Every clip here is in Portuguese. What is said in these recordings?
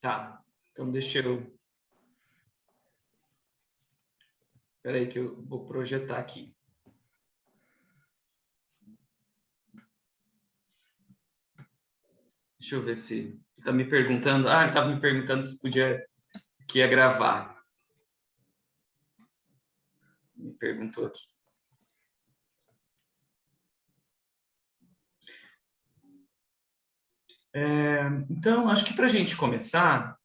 Tá, então deixa eu... Espera aí que eu vou projetar aqui. Deixa eu ver se... Está me perguntando... Ah, ele estava me perguntando se podia... que ia gravar. Me perguntou aqui. Então, acho que para a gente começar,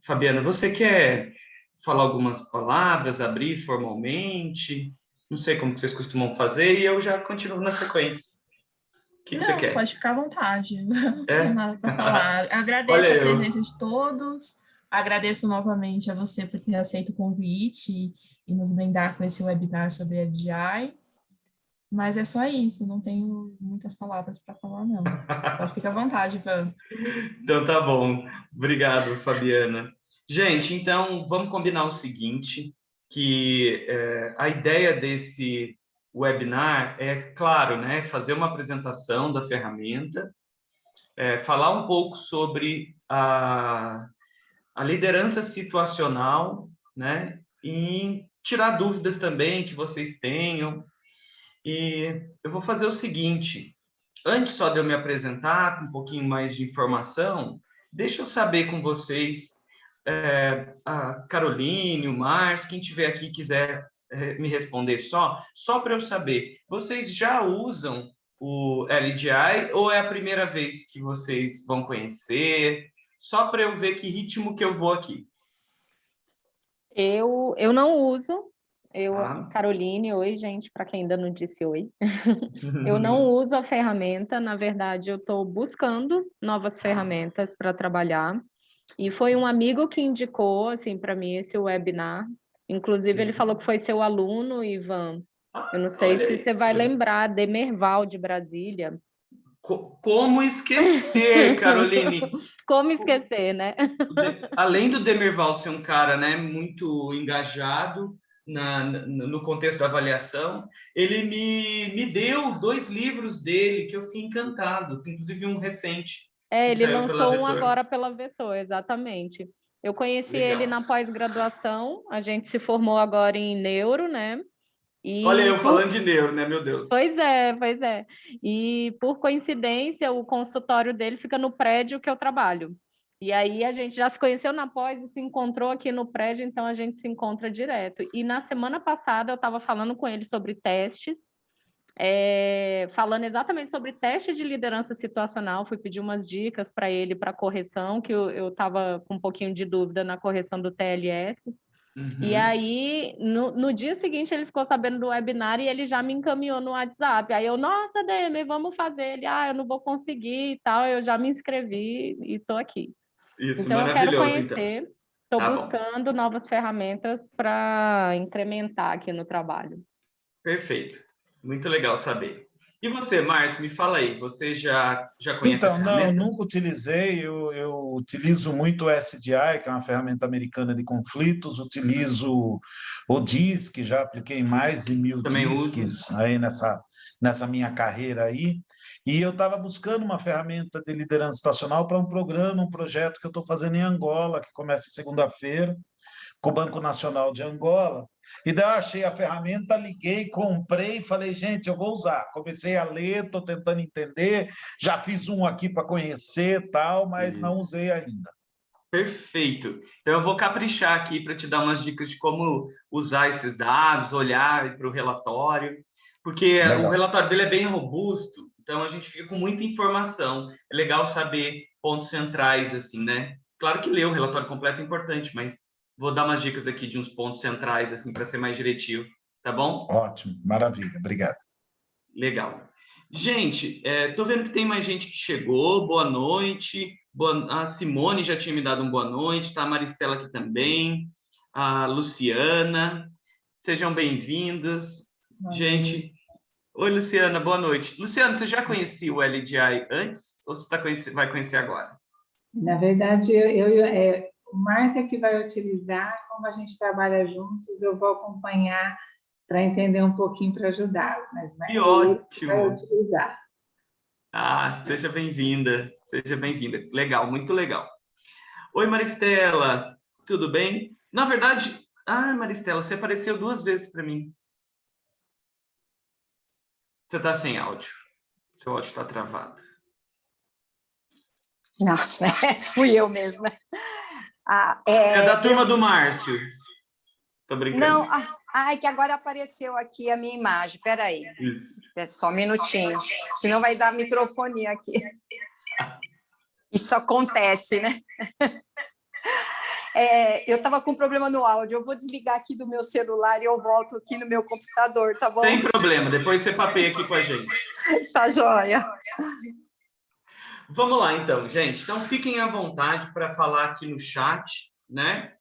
Fabiana, você quer falar algumas palavras, abrir formalmente? Não sei como que vocês costumam fazer e eu já continuo na sequência. O que você Não, quer? pode ficar à vontade. Não tenho nada para falar. Olha Agradeço a eu. presença de todos. Agradeço novamente a você por ter aceito o convite e nos brindar com esse webinar sobre a DI. Mas é só isso, não tenho muitas palavras para falar, não. Pode ficar à vontade, Ivan. Então tá bom. Obrigado, Fabiana. Gente, então vamos combinar o seguinte, que a ideia desse webinar é, claro, né, fazer uma apresentação da ferramenta, falar um pouco sobre a liderança situacional, né, e tirar dúvidas também que vocês tenham. E eu vou fazer o seguinte, antes só de eu me apresentar com um pouquinho mais de informação, deixa eu saber com vocês, a Caroline, o Márcio, quem tiver aqui quiser me responder só para eu saber, vocês já usam o LDI ou é a primeira vez que vocês vão conhecer? Só para eu ver que ritmo que eu vou aqui. Eu não uso, Tá? Caroline, oi, gente, para quem ainda não disse oi. Eu não uso a ferramenta, na verdade, eu estou buscando novas ferramentas para trabalhar. E foi um amigo que indicou, assim, para mim esse webinar. Inclusive, ele falou que foi seu aluno, Ivan. Eu não sei Olha se você vai isso. lembrar, Demerval, de Brasília. Como esquecer, Caroline? Como esquecer, né? Além do Demerval ser um cara, né, muito engajado no contexto da avaliação, ele me deu 2 livros dele que eu fiquei encantado, inclusive um recente, que Ele saiu pela lançou um Vetor. agora pela Vetor, exatamente. Eu conheci Legal. ele na pós-graduação, a gente se formou agora em neuro, né? Olha eu falando de neuro, né, meu Deus. Pois é, pois é. E por coincidência, o consultório dele fica no prédio que eu trabalho. E aí a gente já se conheceu na pós e se encontrou aqui no prédio, então a gente se encontra direto. E na semana passada eu estava falando com ele sobre testes, falando exatamente sobre teste de liderança situacional, fui pedir umas dicas para ele para correção, que eu estava com um pouquinho de dúvida na correção do TLS. E aí, no dia seguinte, ele ficou sabendo do webinar e ele já me encaminhou no WhatsApp. Aí eu, nossa, Demer, vamos fazer. Ele, eu não vou conseguir e tal. Eu já me inscrevi e estou aqui. Isso, Então, eu quero maravilhoso, então. conhecer. Estou Tá buscando novas ferramentas para incrementar aqui no trabalho. Perfeito. Muito legal saber. E você, Márcio, me fala aí, você já conhece a Então, ferramenta? não, nunca utilizei, eu utilizo muito o SDI, que é uma ferramenta americana de conflitos, utilizo o DISC, já apliquei mais de 1000 Também DISCs aí nessa minha carreira aí, e eu estava buscando uma ferramenta de liderança situacional para um programa, um projeto que eu estou fazendo em Angola, que começa segunda-feira, com o Banco Nacional de Angola, e daí eu achei a ferramenta, liguei, comprei, falei, gente, eu vou usar. Comecei a ler, estou tentando entender, já fiz um aqui para conhecer, tal, mas não usei ainda. Perfeito. Então, eu vou caprichar aqui para te dar umas dicas de como usar esses dados, olhar para o relatório, porque o relatório dele é bem robusto, então a gente fica com muita informação. É legal saber pontos centrais, assim, né? Claro que ler o relatório completo é importante, mas vou dar umas dicas aqui de uns pontos centrais, assim, para ser mais diretivo, tá bom? Ótimo, maravilha, obrigado. Legal. Gente, estou vendo que tem mais gente que chegou, boa noite. A Simone já tinha me dado uma boa noite, tá? A Maristela aqui também, a Luciana, sejam bem-vindas. Gente, oi, Luciana, boa noite. Luciana, você já conhecia o LDI antes ou você vai conhecer agora? Na verdade, o Márcio é que vai utilizar, como a gente trabalha juntos, eu vou acompanhar para entender um pouquinho para ajudá-lo, mas Que ele ótimo! vai utilizar. Seja bem-vinda, seja bem-vinda. Legal, muito legal. Oi, Maristela, tudo bem? Na verdade, Maristela, você apareceu 2 vezes para mim. Você está sem áudio. Seu áudio está travado. Não, fui eu mesma. É da turma do Márcio. Tô brincando. Não, é que agora apareceu aqui a minha imagem. Espera aí. Só um minutinho. Senão vai dar microfonia aqui. Isso acontece, né? Eu estava com problema no áudio. Eu vou desligar aqui do meu celular e eu volto aqui no meu computador, tá bom? Sem problema. Depois você papeia aqui com a gente. Tá joia. Vamos lá, então, gente. Então, fiquem à vontade para falar aqui no chat, né?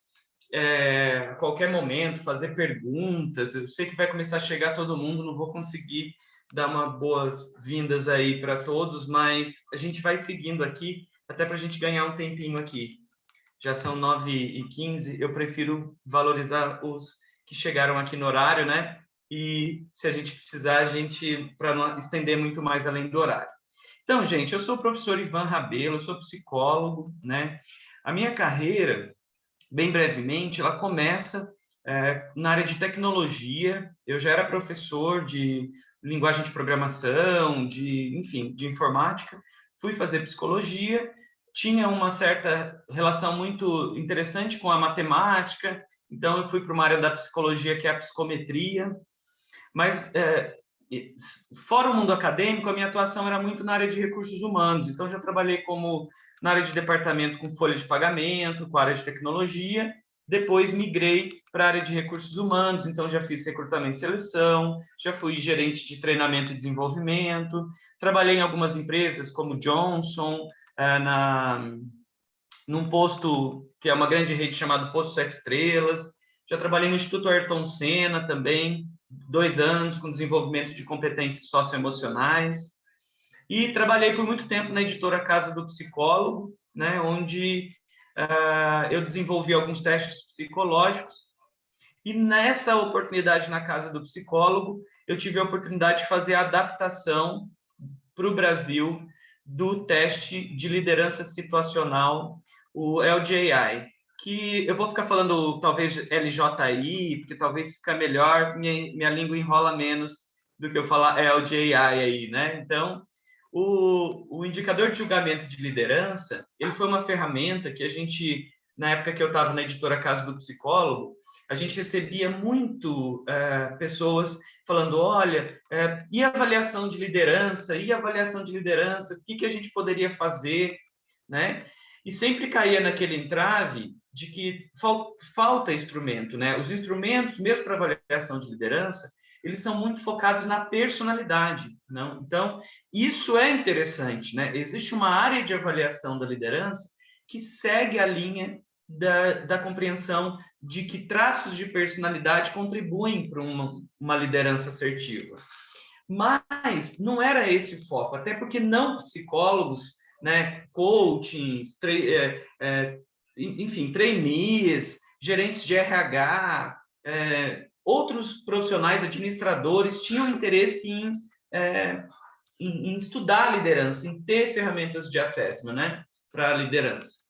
A qualquer momento, fazer perguntas. Eu sei que vai começar a chegar todo mundo, não vou conseguir dar uma boas-vindas aí para todos, mas a gente vai seguindo aqui, até para a gente ganhar um tempinho aqui. Já são 9h15, eu prefiro valorizar os que chegaram aqui no horário, né? E se a gente precisar, para não estender muito mais além do horário. Então, gente, eu sou o professor Ivan Rabelo, eu sou psicólogo, né? A minha carreira, bem brevemente, ela começa na área de tecnologia. Eu já era professor de linguagem de programação, enfim, de informática. Fui fazer psicologia, tinha uma certa relação muito interessante com a matemática, então eu fui para uma área da psicologia que é a psicometria. Mas, fora o mundo acadêmico, a minha atuação era muito na área de recursos humanos. Então, já trabalhei na área de departamento com folha de pagamento, com a área de tecnologia. Depois, migrei para a área de recursos humanos. Então, já fiz recrutamento e seleção, já fui gerente de treinamento e desenvolvimento. Trabalhei em algumas empresas, como Johnson, num posto que é uma grande rede chamado Posto 7 Estrelas. Já trabalhei no Instituto Ayrton Senna também, 2 anos com desenvolvimento de competências socioemocionais. E trabalhei por muito tempo na editora Casa do Psicólogo, né, onde eu desenvolvi alguns testes psicológicos. E nessa oportunidade na Casa do Psicólogo, eu tive a oportunidade de fazer a adaptação para o Brasil do teste de liderança situacional, o LJI, que eu vou ficar falando talvez LJI, porque talvez fica melhor, minha língua enrola menos do que eu falar LJI aí, né? Então, o indicador de julgamento de liderança, ele foi uma ferramenta que a gente, na época que eu estava na editora Casa do Psicólogo, a gente recebia muito pessoas falando, olha, e a avaliação de liderança? E a avaliação de liderança? O que a gente poderia fazer? Né? E sempre caía naquele entrave de que falta instrumento, né? Os instrumentos, mesmo para avaliação de liderança, eles são muito focados na personalidade, não? Então, isso é interessante, né? Existe uma área de avaliação da liderança que segue a linha da compreensão de que traços de personalidade contribuem para uma liderança assertiva. Mas não era esse o foco, até porque não psicólogos, né, coachings, enfim, trainees, gerentes de RH, outros profissionais, administradores, tinham interesse em estudar a liderança, em ter ferramentas de assessment, né, para a liderança.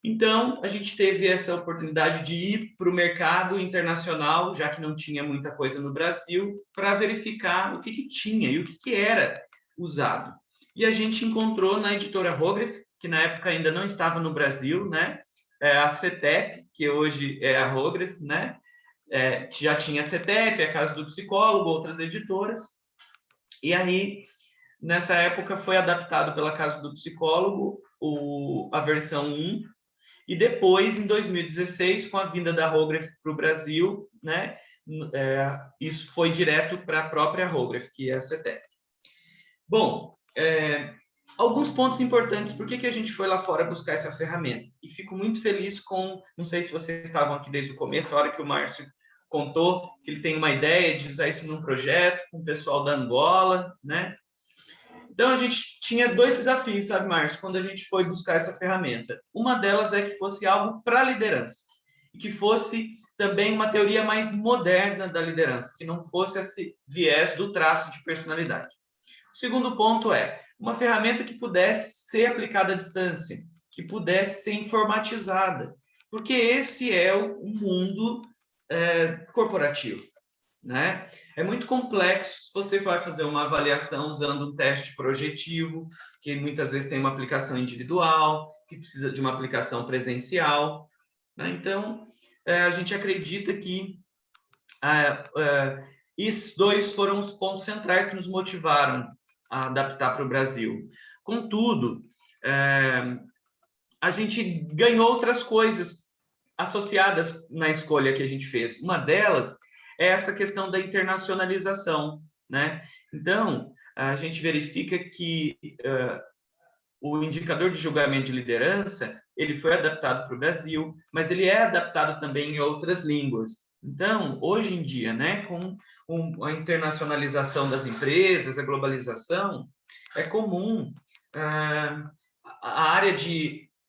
Então, a gente teve essa oportunidade de ir para o mercado internacional, já que não tinha muita coisa no Brasil, para verificar o que tinha e o que era usado. E a gente encontrou na editora Hogarth, que na época ainda não estava no Brasil, né? A CETEP, que hoje é a Hogarth, né? Já tinha a CETEP, a Casa do Psicólogo, outras editoras. E aí, nessa época, foi adaptado pela Casa do Psicólogo a versão 1, e depois, em 2016, com a vinda da Hogarth para o Brasil, né, isso foi direto para a própria Hogarth, que é a CETEP. Bom, alguns pontos importantes, por que a gente foi lá fora buscar essa ferramenta? E fico muito feliz não sei se vocês estavam aqui desde o começo, a hora que o Márcio contou que ele tem uma ideia de usar isso num projeto com o pessoal da Angola, né? Então, a gente tinha 2 desafios, sabe, Márcio, quando a gente foi buscar essa ferramenta. Uma delas é que fosse algo para a liderança, e que fosse também uma teoria mais moderna da liderança, que não fosse esse viés do traço de personalidade. O segundo ponto é uma ferramenta que pudesse ser aplicada à distância, que pudesse ser informatizada, porque esse é o mundo corporativo, né? É muito complexo. Você vai fazer uma avaliação usando um teste projetivo, que muitas vezes tem uma aplicação individual, que precisa de uma aplicação presencial, né? Então, a gente acredita que esses dois foram os pontos centrais que nos motivaram a adaptar para o Brasil. Contudo, a gente ganhou outras coisas associadas na escolha que a gente fez. Uma delas é essa questão da internacionalização, né? Então, a gente verifica que o indicador de julgamento de liderança, ele foi adaptado para o Brasil, mas ele é adaptado também em outras línguas. Então, hoje em dia, né, com a internacionalização das empresas, a globalização, é comum a área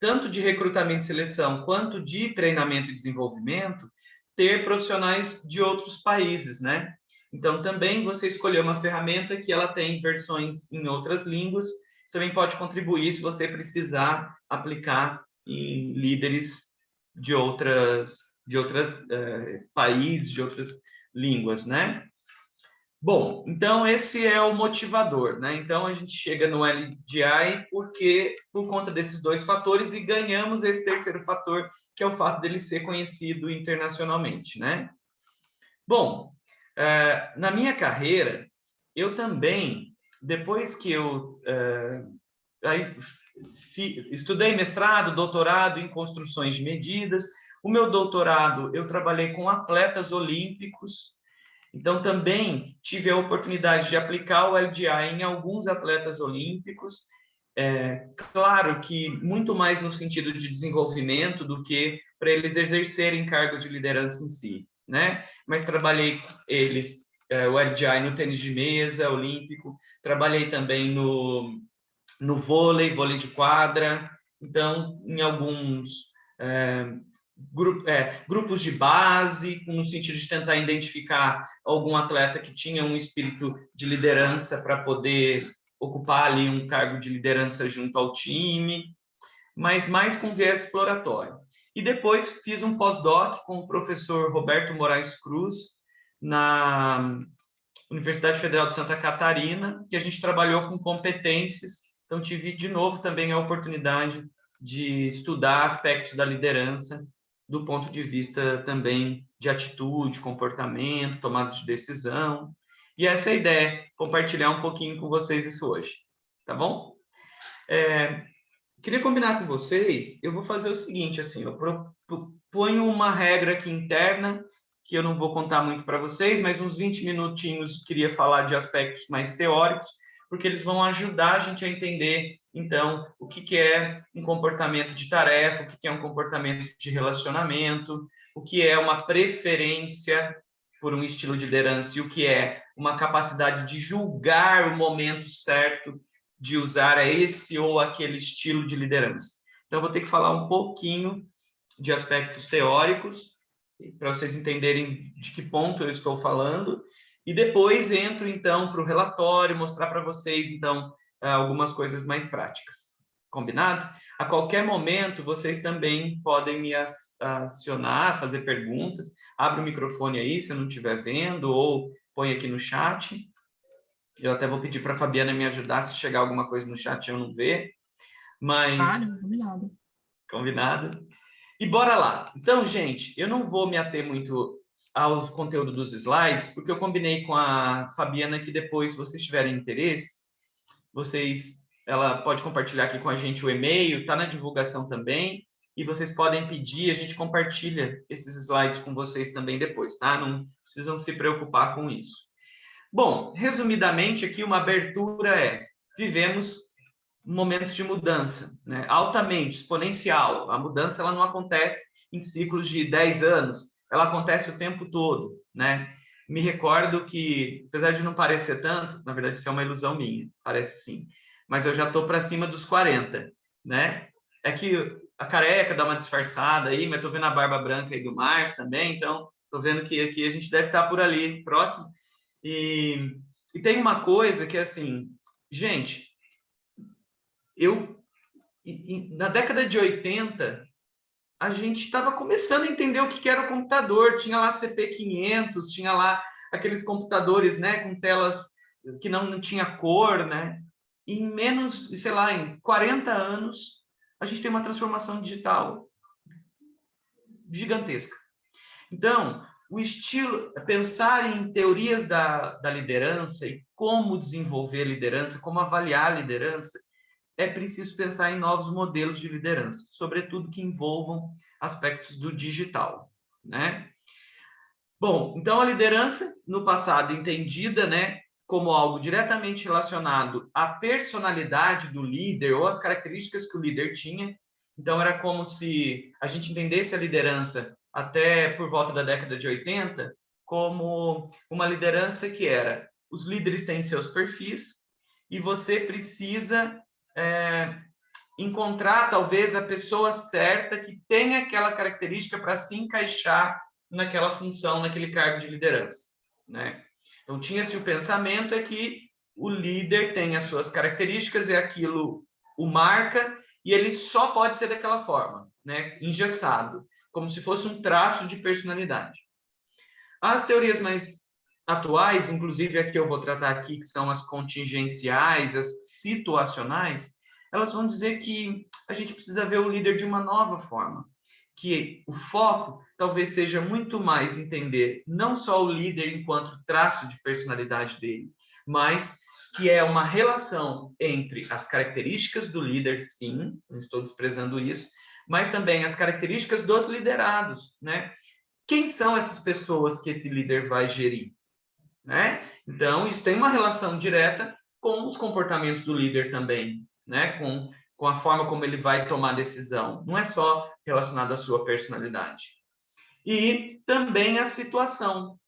tanto de recrutamento e seleção, quanto de treinamento e desenvolvimento, ter profissionais de outros países, né? Então, também você escolheu uma ferramenta que ela tem versões em outras línguas, também pode contribuir se você precisar aplicar em líderes de outras países, de outras línguas, né? Bom, então esse é o motivador, né? Então a gente chega no LDI por conta desses dois fatores e ganhamos esse terceiro fator, que é o fato dele ser conhecido internacionalmente, né? Bom, na minha carreira, eu também, depois que eu estudei mestrado, doutorado em construções de medidas, o meu doutorado eu trabalhei com atletas olímpicos. Então, também tive a oportunidade de aplicar o LDI em alguns atletas olímpicos, claro que muito mais no sentido de desenvolvimento do que para eles exercerem cargos de liderança em si, né? Mas trabalhei com eles, o LDI no tênis de mesa olímpico, trabalhei também no vôlei de quadra, então, em alguns grupos de base, no sentido de tentar identificar algum atleta que tinha um espírito de liderança para poder ocupar ali um cargo de liderança junto ao time, mas mais com viés exploratório. E depois fiz um pós-doc com o professor Roberto Moraes Cruz, na Universidade Federal de Santa Catarina, que a gente trabalhou com competências. Então, tive de novo também a oportunidade de estudar aspectos da liderança do ponto de vista também de atitude, comportamento, tomada de decisão. E essa é a ideia, compartilhar um pouquinho com vocês isso hoje, tá bom? Queria combinar com vocês, eu vou fazer o seguinte, assim, eu proponho uma regra aqui interna, que eu não vou contar muito para vocês, mas uns 20 minutinhos queria falar de aspectos mais teóricos, porque eles vão ajudar a gente a entender, então, o que é um comportamento de tarefa, o que é um comportamento de relacionamento, o que é uma preferência por um estilo de liderança e o que é uma capacidade de julgar o momento certo de usar esse ou aquele estilo de liderança. Então, eu vou ter que falar um pouquinho de aspectos teóricos, para vocês entenderem de que ponto eu estou falando, e depois entro, então, para o relatório, mostrar para vocês, então, algumas coisas mais práticas. Combinado? A qualquer momento, vocês também podem me acionar, fazer perguntas. Abre o microfone aí, se eu não estiver vendo, ou põe aqui no chat. Eu até vou pedir para a Fabiana me ajudar, se chegar alguma coisa no chat eu não ver. Mas... combinado. Combinado? E bora lá. Então, gente, eu não vou me ater muito ao conteúdo dos slides, porque eu combinei com a Fabiana que depois, se vocês tiverem interesse, ela pode compartilhar aqui com a gente o e-mail, está na divulgação também, e vocês podem pedir, a gente compartilha esses slides com vocês também depois, tá? Não precisam se preocupar com isso. Bom, resumidamente aqui, uma abertura vivemos momentos de mudança, né? Altamente, exponencial. A mudança ela não acontece em ciclos de 10 anos, ela acontece o tempo todo, né? Me recordo que, apesar de não parecer tanto, na verdade isso é uma ilusão minha, parece sim, mas eu já estou para cima dos 40, né? É que a careca dá uma disfarçada aí, mas estou vendo a barba branca aí do Márcio também, então estou vendo que aqui a gente deve estar por ali, próximo. E tem uma coisa que, assim, gente, eu na década de 80, a gente estava começando a entender o que era o computador. Tinha lá CP500, tinha lá aqueles computadores, né, com telas que não tinha cor, né? E em menos, sei lá, em 40 anos, a gente tem uma transformação digital gigantesca. Então, o estilo, pensar em teorias da liderança e como desenvolver liderança, como avaliar a liderança, é preciso pensar em novos modelos de liderança, sobretudo que envolvam aspectos do digital, né? Bom, então a liderança, no passado entendida, né, como algo diretamente relacionado à personalidade do líder ou às características que o líder tinha. Então era como se a gente entendesse a liderança até por volta da década de 80 como uma liderança que era: os líderes têm seus perfis e você precisa encontrar talvez a pessoa certa que tenha aquela característica para se encaixar naquela função, naquele cargo de liderança, né? Então tinha-se o pensamento é que o líder tem as suas características e aquilo o marca e ele só pode ser daquela forma, né? Engessado, como se fosse um traço de personalidade. As teorias mais atuais, inclusive a que eu vou tratar aqui, que são as contingenciais, as situacionais, elas vão dizer que a gente precisa ver o líder de uma nova forma, que o foco talvez seja muito mais entender não só o líder enquanto traço de personalidade dele, mas que é uma relação entre as características do líder, sim, não estou desprezando isso, mas também as características dos liderados, né? Quem são essas pessoas que esse líder vai gerir, né? Então, isso tem uma relação direta com os comportamentos do líder também, né? Com a forma como ele vai tomar decisão. Não é só relacionado à sua personalidade. E também a situação.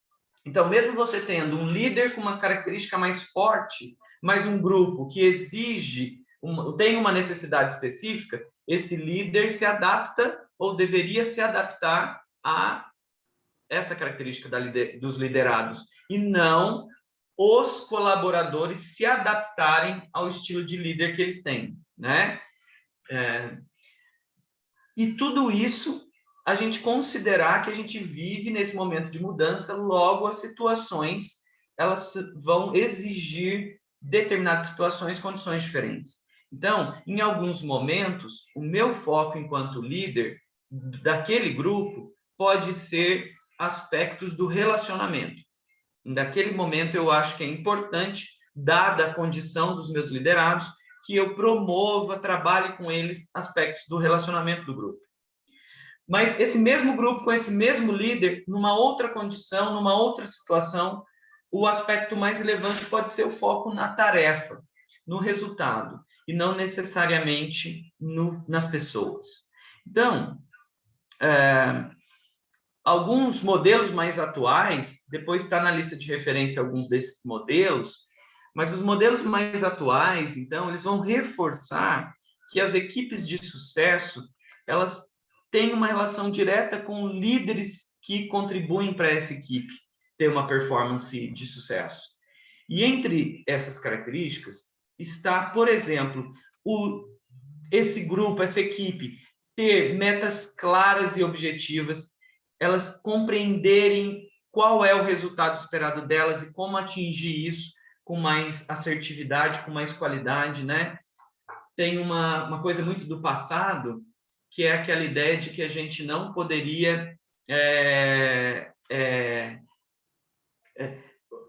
Então, mesmo você tendo um líder com uma característica mais forte, mas um grupo que tem uma necessidade específica, esse líder se adapta ou deveria se adaptar a essa característica dos liderados, e não os colaboradores se adaptarem ao estilo de líder que eles têm, né? E tudo isso a gente considerar que a gente vive nesse momento de mudança, logo as situações elas vão exigir determinadas situações, condições diferentes. Então, em alguns momentos, o meu foco enquanto líder daquele grupo pode ser aspectos do relacionamento. Naquele momento, eu acho que é importante, dada a condição dos meus liderados, que eu promova, trabalhe com eles aspectos do relacionamento do grupo. Mas esse mesmo grupo, com esse mesmo líder, numa outra condição, numa outra situação, o aspecto mais relevante pode ser o foco na tarefa, no resultado, e não necessariamente nas pessoas. Então, alguns modelos mais atuais, depois está na lista de referência alguns desses modelos, mas os modelos mais atuais, então, eles vão reforçar que as equipes de sucesso, elas têm uma relação direta com líderes que contribuem para essa equipe ter uma performance de sucesso. E entre essas características está, por exemplo, esse grupo, essa equipe, ter metas claras e objetivas, elas compreenderem qual é o resultado esperado delas e como atingir isso com mais assertividade, com mais qualidade, né? Tem uma coisa muito do passado, que é aquela ideia de que a gente não poderia...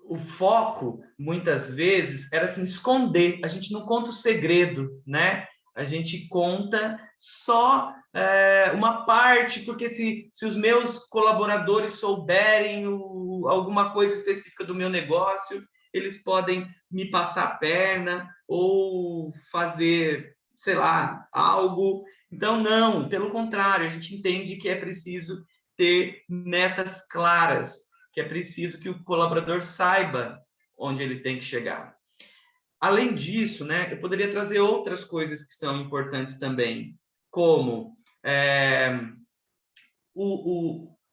o foco, muitas vezes, era assim, esconder. A gente não conta o segredo, né? A gente conta só uma parte, porque se os meus colaboradores souberem alguma coisa específica do meu negócio, eles podem me passar a perna ou fazer, sei lá, algo. Então, não, pelo contrário, a gente entende que é preciso ter metas claras, que é preciso que o colaborador saiba onde ele tem que chegar. Além disso, né, eu poderia trazer outras coisas que são importantes também, como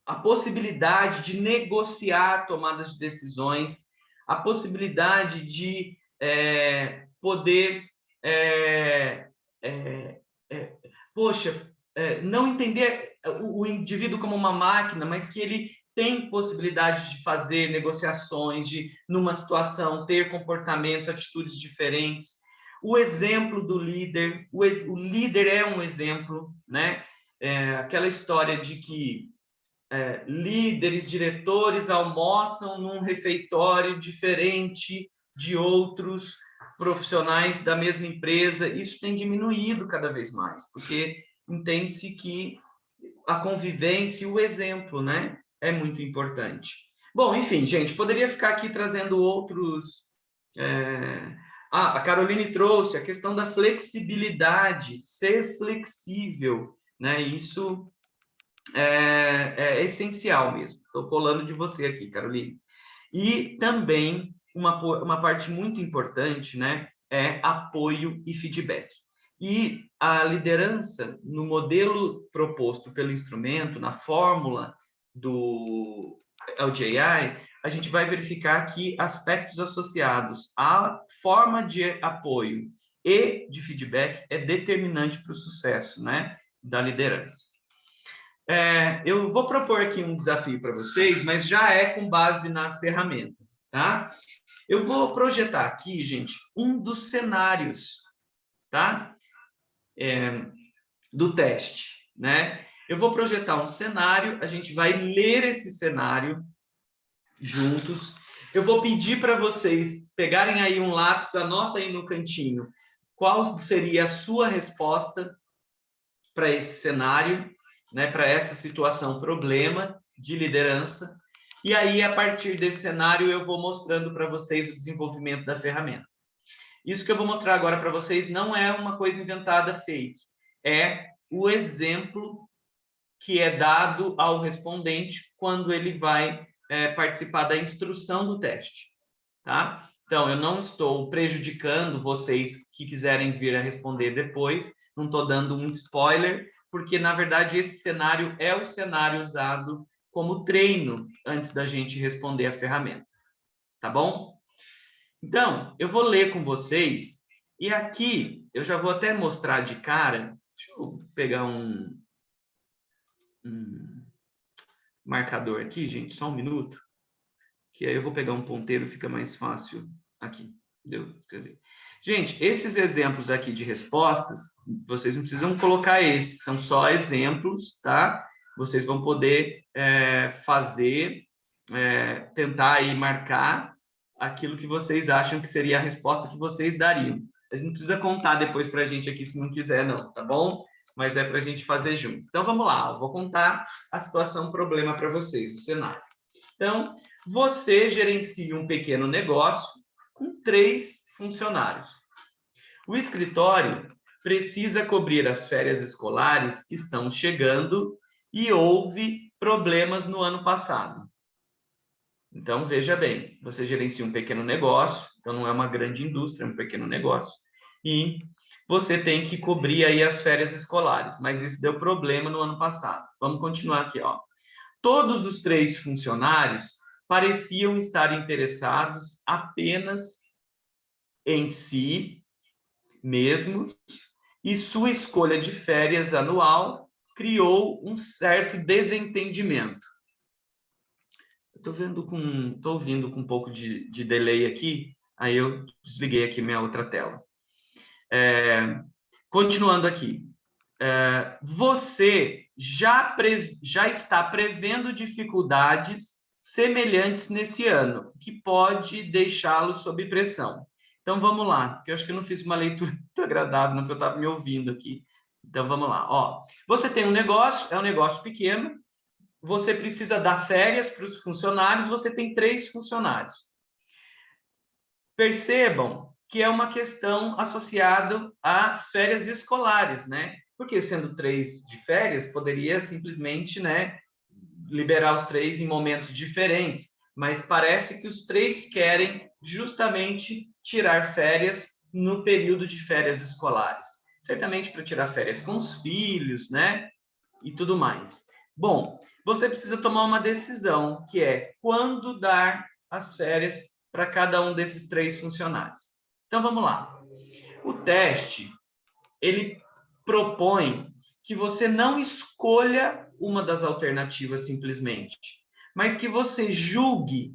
a possibilidade de negociar tomadas de decisões, a possibilidade de poder poxa, não entender o indivíduo como uma máquina, mas que ele tem possibilidade de fazer negociações, de, numa situação, ter comportamentos, atitudes diferentes. O exemplo do líder, o líder é um exemplo, né? Aquela história de que líderes, diretores almoçam num refeitório diferente de outros profissionais da mesma empresa. Isso tem diminuído cada vez mais, porque entende-se que a convivência e o exemplo, né, é muito importante. Bom, enfim, gente, poderia ficar aqui trazendo outros... a Caroline trouxe a questão da flexibilidade, ser flexível, né? Isso é essencial mesmo. Estou colando de você aqui, Caroline. E também uma parte muito importante, né, é apoio e feedback. E a liderança, no modelo proposto pelo instrumento, na fórmula do LGI, a gente vai verificar que aspectos associados à forma de apoio e de feedback é determinante para o sucesso, né, da liderança. Eu vou propor aqui um desafio para vocês, mas já é com base na ferramenta, tá? Eu vou projetar aqui, gente, um dos cenários, tá? Do teste, né? Eu vou projetar um cenário, a gente vai ler esse cenário juntos. Eu vou pedir para vocês pegarem aí um lápis, anota aí no cantinho qual seria a sua resposta para esse cenário, né, para essa situação, problema de liderança. E aí, a partir desse cenário, eu vou mostrando para vocês o desenvolvimento da ferramenta. Isso que eu vou mostrar agora para vocês não é uma coisa inventada, fake. É o exemplo que é dado ao respondente quando ele vai participar da instrução do teste, tá? Então, eu não estou prejudicando vocês que quiserem vir a responder depois, não estou dando um spoiler, porque, na verdade, esse cenário é o cenário usado como treino antes da gente responder a ferramenta, tá bom? Então, eu vou ler com vocês, e aqui eu já vou até mostrar de cara, deixa eu pegar um marcador aqui, gente, só um minuto, que aí eu vou pegar um ponteiro, fica mais fácil aqui, deu escrever. Gente, esses exemplos aqui de respostas, vocês não precisam colocar esses, são só exemplos, tá? Vocês vão poder fazer, tentar aí marcar aquilo que vocês acham que seria a resposta que vocês dariam. A gente não precisa contar depois para a gente aqui se não quiser, não, tá bom? Mas é para a gente fazer junto. Então, vamos lá, eu vou contar a situação, problema para vocês, o cenário. Então, você gerencia um pequeno negócio com 3 funcionários. O escritório precisa cobrir as férias escolares que estão chegando e houve problemas no ano passado. Então, veja bem, você gerencia um pequeno negócio, então não é uma grande indústria, é um pequeno negócio, e você tem que cobrir aí as férias escolares, mas isso deu problema no ano passado. Vamos continuar aqui, ó. Todos os 3 funcionários pareciam estar interessados apenas em si mesmos, e sua escolha de férias anual criou um certo desentendimento. Estou ouvindo com um pouco de delay aqui, aí eu desliguei aqui minha outra tela. Continuando aqui. Você já está prevendo dificuldades semelhantes nesse ano, que pode deixá-lo sob pressão. Então, vamos lá, porque eu acho que eu não fiz uma leitura muito agradável, não, porque eu estava me ouvindo aqui. Então, vamos lá. Ó, você tem um negócio, é um negócio pequeno, você precisa dar férias para os funcionários, você tem 3 funcionários. Percebam que é uma questão associada às férias escolares, né? Porque sendo 3 de férias, poderia simplesmente, né, liberar os 3 em momentos diferentes, mas parece que os 3 querem justamente tirar férias no período de férias escolares. Certamente para tirar férias com os filhos, né? E tudo mais. Bom, você precisa tomar uma decisão, que é quando dar as férias para cada um desses 3 funcionários. Então, vamos lá. O teste, ele propõe que você não escolha uma das alternativas simplesmente, mas que você julgue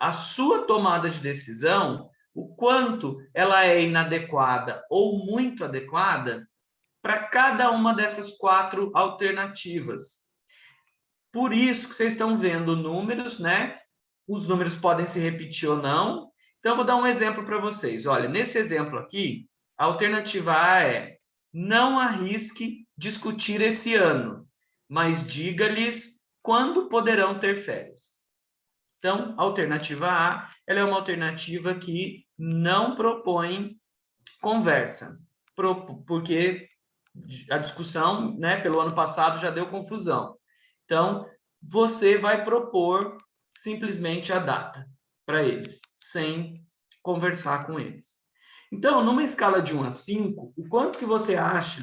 a sua tomada de decisão, o quanto ela é inadequada ou muito adequada para cada uma dessas 4 alternativas. Por isso que vocês estão vendo números, né? Os números podem se repetir ou não. Então, eu vou dar um exemplo para vocês. Olha, nesse exemplo aqui, a alternativa A é: não arrisque discutir esse ano, mas diga-lhes quando poderão ter férias. Então, a alternativa A, ela é uma alternativa que não propõe conversa, porque a discussão, né, pelo ano passado já deu confusão. Então, você vai propor simplesmente a data para eles, sem conversar com eles. Então, numa escala de 1 a 5, o quanto que você acha,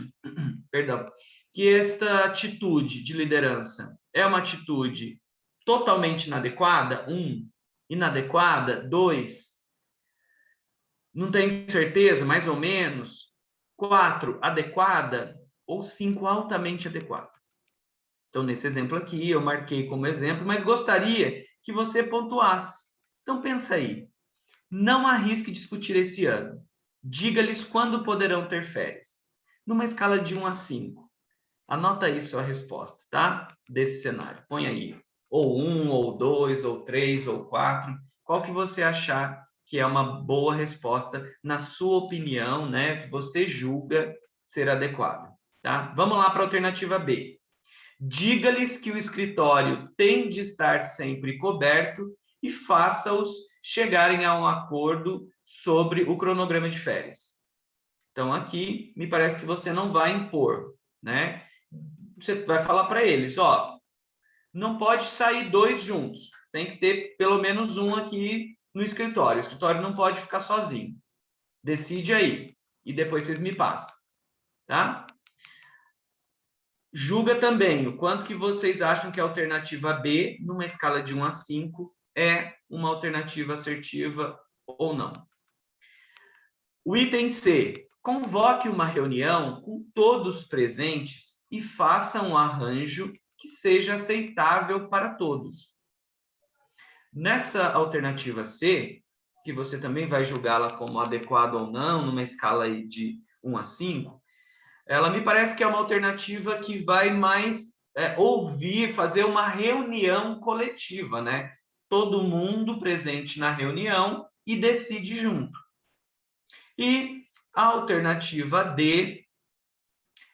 perdão, que esta atitude de liderança é uma atitude totalmente inadequada? 1, inadequada? 2, não tenho certeza, mais ou menos? 4, adequada? Ou 5, altamente adequada? Então, nesse exemplo aqui, eu marquei como exemplo, mas gostaria que você pontuasse. Então, pensa aí. Não arrisque discutir esse ano. Diga-lhes quando poderão ter férias. Numa escala de 1 a 5. Anota aí sua resposta, tá? Desse cenário. Põe aí. Ou 1, ou 2, ou 3, ou 4. Qual que você achar que é uma boa resposta, na sua opinião, né? Que você julga ser adequada, tá? Vamos lá para a alternativa B. Diga-lhes que o escritório tem de estar sempre coberto e faça-os chegarem a um acordo sobre o cronograma de férias. Então, aqui, me parece que você não vai impor, né? Você vai falar para eles, ó, não pode sair 2 juntos, tem que ter pelo menos um aqui no escritório. O escritório não pode ficar sozinho. Decide aí, e depois vocês me passam, tá? Julga também o quanto que vocês acham que a alternativa B, numa escala de 1 a 5, é uma alternativa assertiva ou não. O item C. Convoque uma reunião com todos presentes e faça um arranjo que seja aceitável para todos. Nessa alternativa C, que você também vai julgá-la como adequada ou não, numa escala aí de 1 a 5, ela me parece que é uma alternativa que vai mais ouvir, fazer uma reunião coletiva, né? Todo mundo presente na reunião e decide junto. E a alternativa D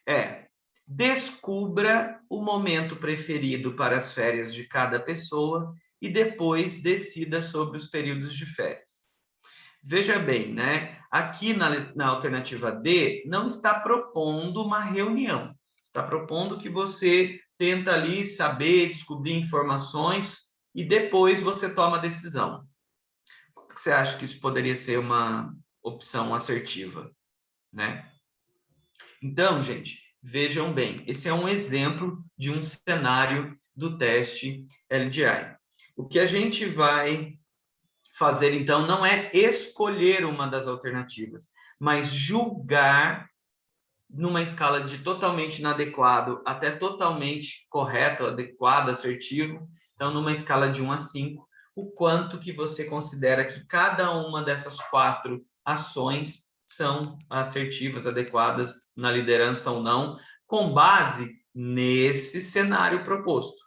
é: descubra o momento preferido para as férias de cada pessoa e depois decida sobre os períodos de férias. Veja bem, né? Aqui na alternativa D, não está propondo uma reunião. Está propondo que você tenta ali saber, descobrir informações e depois você toma a decisão. Como que você acha que isso poderia ser uma opção assertiva, né? Então, gente, vejam bem, esse é um exemplo de um cenário do teste LDI. O que a gente vai fazer, então, não é escolher uma das alternativas, mas julgar numa escala de totalmente inadequado até totalmente correto, adequado, assertivo. Então, numa escala de 1 a 5, o quanto que você considera que cada uma dessas 4 ações são assertivas, adequadas na liderança ou não, com base nesse cenário proposto.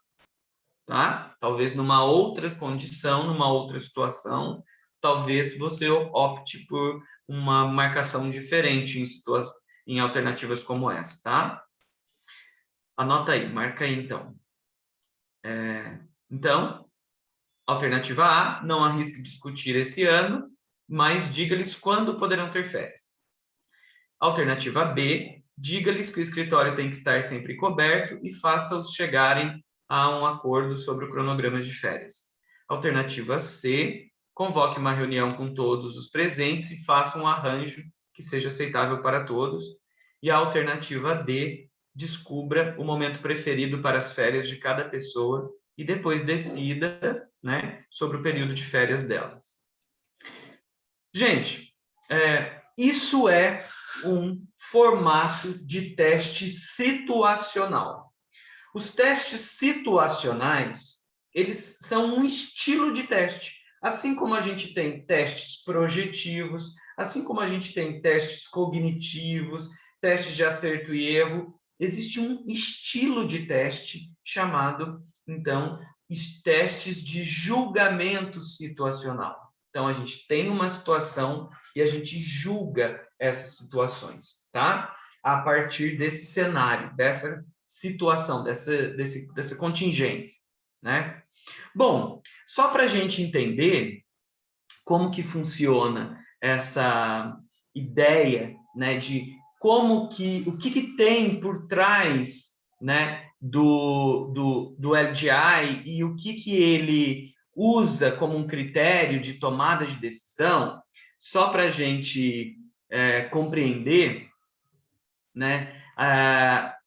Tá? Talvez numa outra condição, numa outra situação, talvez você opte por uma marcação diferente em alternativas como essa, tá? Anota aí, marca aí então. Então, alternativa A, não arrisque discutir esse ano, mas diga-lhes quando poderão ter férias. Alternativa B, diga-lhes que o escritório tem que estar sempre coberto e faça-os chegarem a um acordo sobre o cronograma de férias. Alternativa C, convoque uma reunião com todos os presentes e faça um arranjo que seja aceitável para todos. E a alternativa D, descubra o momento preferido para as férias de cada pessoa e depois decida, né, sobre o período de férias delas. Gente, isso é um formato de teste situacional. Os testes situacionais, eles são um estilo de teste. Assim como a gente tem testes projetivos, assim como a gente tem testes cognitivos, testes de acerto e erro, existe um estilo de teste chamado, então, testes de julgamento situacional. Então, a gente tem uma situação e a gente julga essas situações, tá? A partir desse cenário, dessa situação, dessa contingência, né? Bom, só para a gente entender como que funciona essa ideia, né, de como que, o que tem por trás, né, do LGI e o que ele usa como um critério de tomada de decisão, só para a gente compreender, né?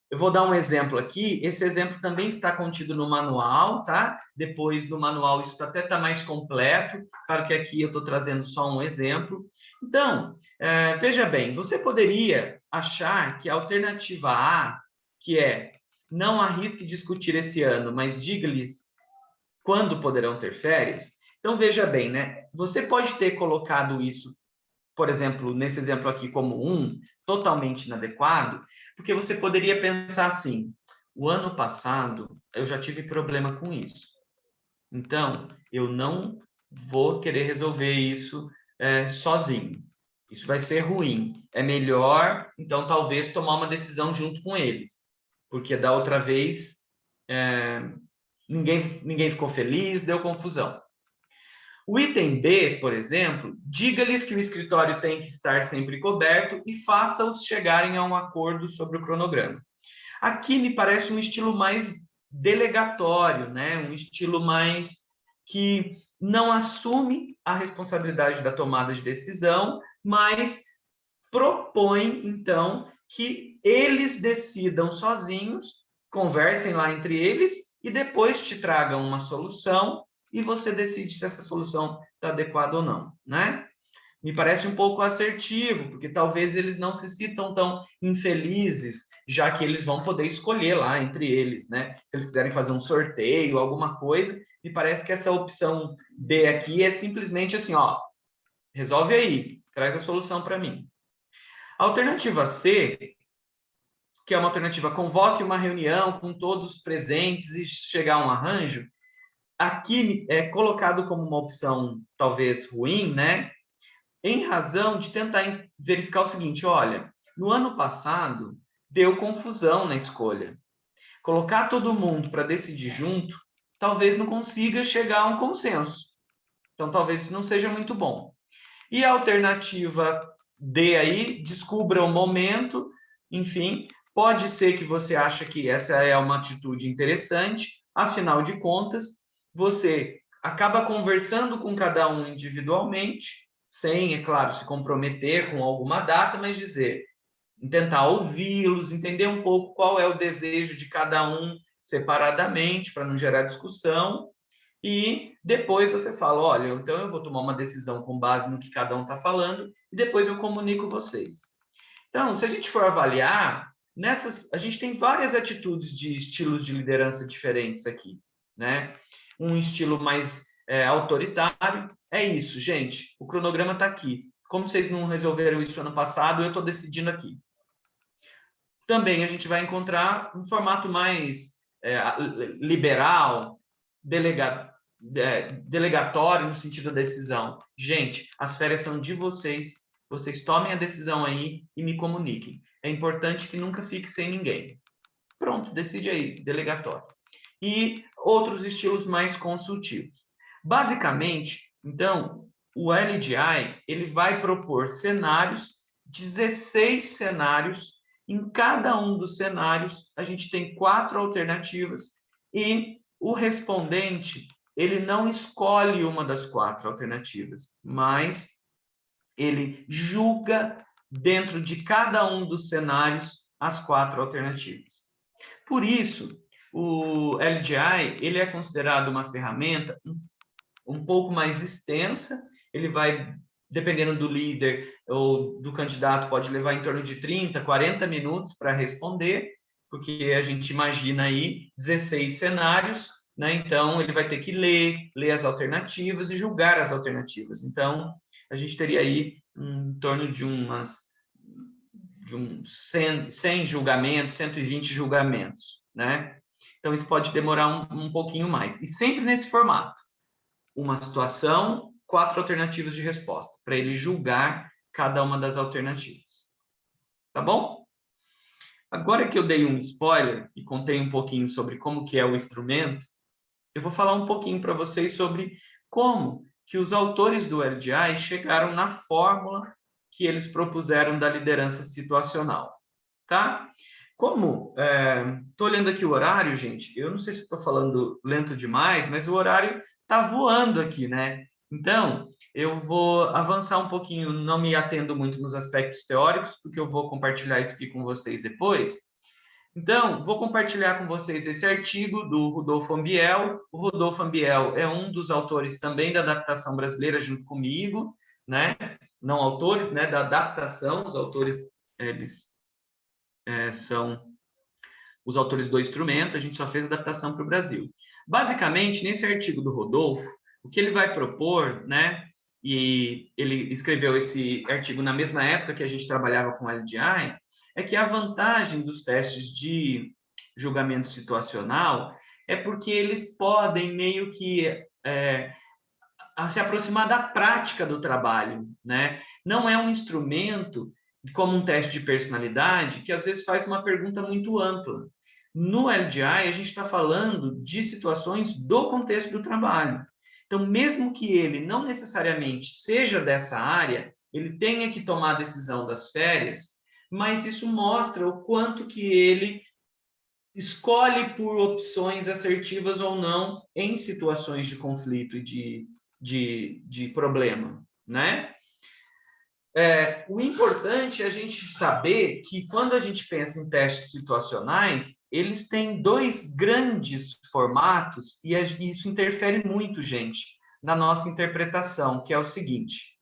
Eu vou dar um exemplo aqui. Esse exemplo também está contido no manual, tá? Depois do manual isso até está mais completo. Claro que aqui eu estou trazendo só um exemplo. Então, veja bem, você poderia achar que a alternativa A, que é não arrisque discutir esse ano, mas diga-lhes quando poderão ter férias. Então, veja bem, né? Você pode ter colocado isso, por exemplo, nesse exemplo aqui como totalmente inadequado, porque você poderia pensar assim, o ano passado eu já tive problema com isso, então eu não vou querer resolver isso sozinho, isso vai ser ruim, é melhor, então talvez tomar uma decisão junto com eles, porque da outra vez ninguém ficou feliz, deu confusão. O item B, por exemplo, diga-lhes que o escritório tem que estar sempre coberto e faça-os chegarem a um acordo sobre o cronograma. Aqui me parece um estilo mais delegatório, né? Um estilo mais que não assume a responsabilidade da tomada de decisão, mas propõe, então, que eles decidam sozinhos, conversem lá entre eles e depois te tragam uma solução e você decide se essa solução está adequada ou não, né? Me parece um pouco assertivo, porque talvez eles não se sintam tão infelizes, já que eles vão poder escolher lá entre eles, né? Se eles quiserem fazer um sorteio, alguma coisa, me parece que essa opção B aqui é simplesmente assim, ó, resolve aí, traz a solução para mim. A alternativa C, que é uma alternativa, convoque uma reunião com todos presentes e chegar a um arranjo, aqui é colocado como uma opção talvez ruim, né? Em razão de tentar verificar o seguinte, olha, no ano passado deu confusão na escolha. Colocar todo mundo para decidir junto, talvez não consiga chegar a um consenso. Então, talvez isso não seja muito bom. E a alternativa D aí, descubra o momento, enfim, pode ser que você ache que essa é uma atitude interessante, afinal de contas, você acaba conversando com cada um individualmente, sem, é claro, se comprometer com alguma data, mas dizer, tentar ouvi-los, entender um pouco qual é o desejo de cada um separadamente, para não gerar discussão, e depois você fala, olha, então eu vou tomar uma decisão com base no que cada um está falando, e depois eu comunico vocês. Então, se a gente for avaliar, a gente tem várias atitudes de estilos de liderança diferentes aqui, né? Um estilo mais autoritário, é isso, gente, o cronograma está aqui. Como vocês não resolveram isso ano passado, eu estou decidindo aqui. Também a gente vai encontrar um formato mais liberal, delegatório no sentido da decisão. Gente, as férias são de vocês, vocês tomem a decisão aí e me comuniquem. É importante que nunca fique sem ninguém. Pronto, decide aí, delegatório. E outros estilos mais consultivos. Basicamente, então, o LGI, ele vai propor cenários, 16 cenários. Em cada um dos cenários, a gente tem 4 alternativas e o respondente, ele não escolhe uma das 4 alternativas, mas ele julga dentro de cada um dos cenários as 4 alternativas. Por isso, o LGI, ele é considerado uma ferramenta um pouco mais extensa, ele vai dependendo do líder ou do candidato, pode levar em torno de 30, 40 minutos para responder, porque a gente imagina aí 16 cenários, né? Então, ele vai ter que ler as alternativas e julgar as alternativas. Então, a gente teria aí em torno de uns 100 julgamentos, 120 julgamentos, né? Então, isso pode demorar um pouquinho mais. E sempre nesse formato. Uma situação, 4 alternativas de resposta, para ele julgar cada uma das alternativas. Tá bom? Agora que eu dei um spoiler e contei um pouquinho sobre como que é o instrumento, eu vou falar um pouquinho para vocês sobre como que os autores do LDI chegaram na fórmula que eles propuseram da liderança situacional, tá? Como, estou olhando aqui o horário, gente, eu não sei se estou falando lento demais, mas o horário está voando aqui, né? Então, eu vou avançar um pouquinho, não me atendo muito nos aspectos teóricos, porque eu vou compartilhar isso aqui com vocês depois. Então, vou compartilhar com vocês esse artigo do Rodolfo Ambiel. O Rodolfo Ambiel é um dos autores também da adaptação brasileira junto comigo, né? Não autores, né? Da adaptação, os autores, eles são os autores do instrumento, a gente só fez adaptação para o Brasil. Basicamente, nesse artigo do Rodolfo, o que ele vai propor, né? E ele escreveu esse artigo na mesma época que a gente trabalhava com LDI, é que a vantagem dos testes de julgamento situacional é porque eles podem meio que se aproximar da prática do trabalho, né? Não é um instrumento como um teste de personalidade que às vezes faz uma pergunta muito ampla. No LDI, a gente está falando de situações do contexto do trabalho. Então, mesmo que ele não necessariamente seja dessa área, ele tenha que tomar a decisão das férias, mas isso mostra o quanto que ele escolhe por opções assertivas ou não em situações de conflito e de problema, né? O importante é a gente saber que quando a gente pensa em testes situacionais, eles têm 2 grandes formatos e isso interfere muito, gente, na nossa interpretação, que é o seguinte: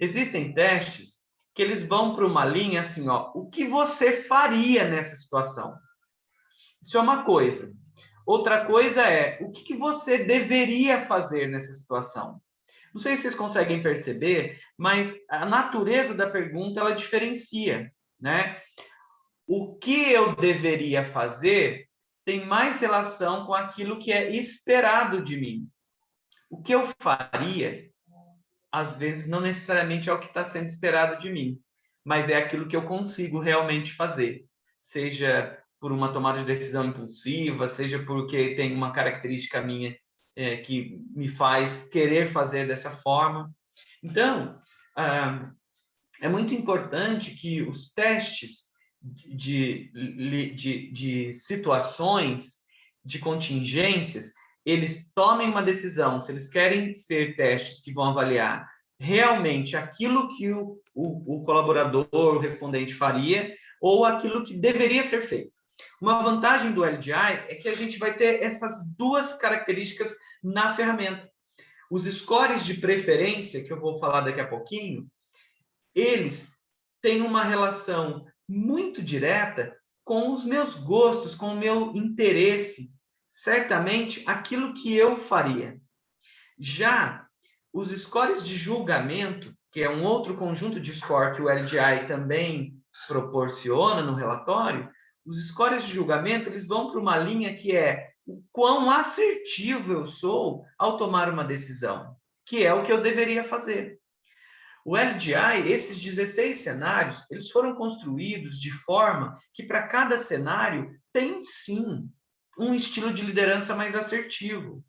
existem testes que eles vão para uma linha assim, ó, o que você faria nessa situação? Isso é uma coisa. Outra coisa é, o que você deveria fazer nessa situação? Não sei se vocês conseguem perceber, mas a natureza da pergunta, ela diferencia, né? O que eu deveria fazer tem mais relação com aquilo que é esperado de mim. O que eu faria, às vezes, não necessariamente é o que está sendo esperado de mim, mas é aquilo que eu consigo realmente fazer. Seja por uma tomada de decisão impulsiva, seja porque tem uma característica minha que me faz querer fazer dessa forma. Então, é muito importante que os testes de situações, de contingências, eles tomem uma decisão, se eles querem ser testes que vão avaliar realmente aquilo que o colaborador, o respondente faria, ou aquilo que deveria ser feito. Uma vantagem do LDI é que a gente vai ter essas 2 características na ferramenta. Os scores de preferência, que eu vou falar daqui a pouquinho, eles têm uma relação muito direta com os meus gostos, com o meu interesse, certamente aquilo que eu faria. Já os scores de julgamento, que é um outro conjunto de score que o LDI também proporciona no relatório, os scores de julgamento, eles vão para uma linha que é o quão assertivo eu sou ao tomar uma decisão, que é o que eu deveria fazer. O LDI, esses 16 cenários, eles foram construídos de forma que para cada cenário tem, sim, um estilo de liderança mais assertivo.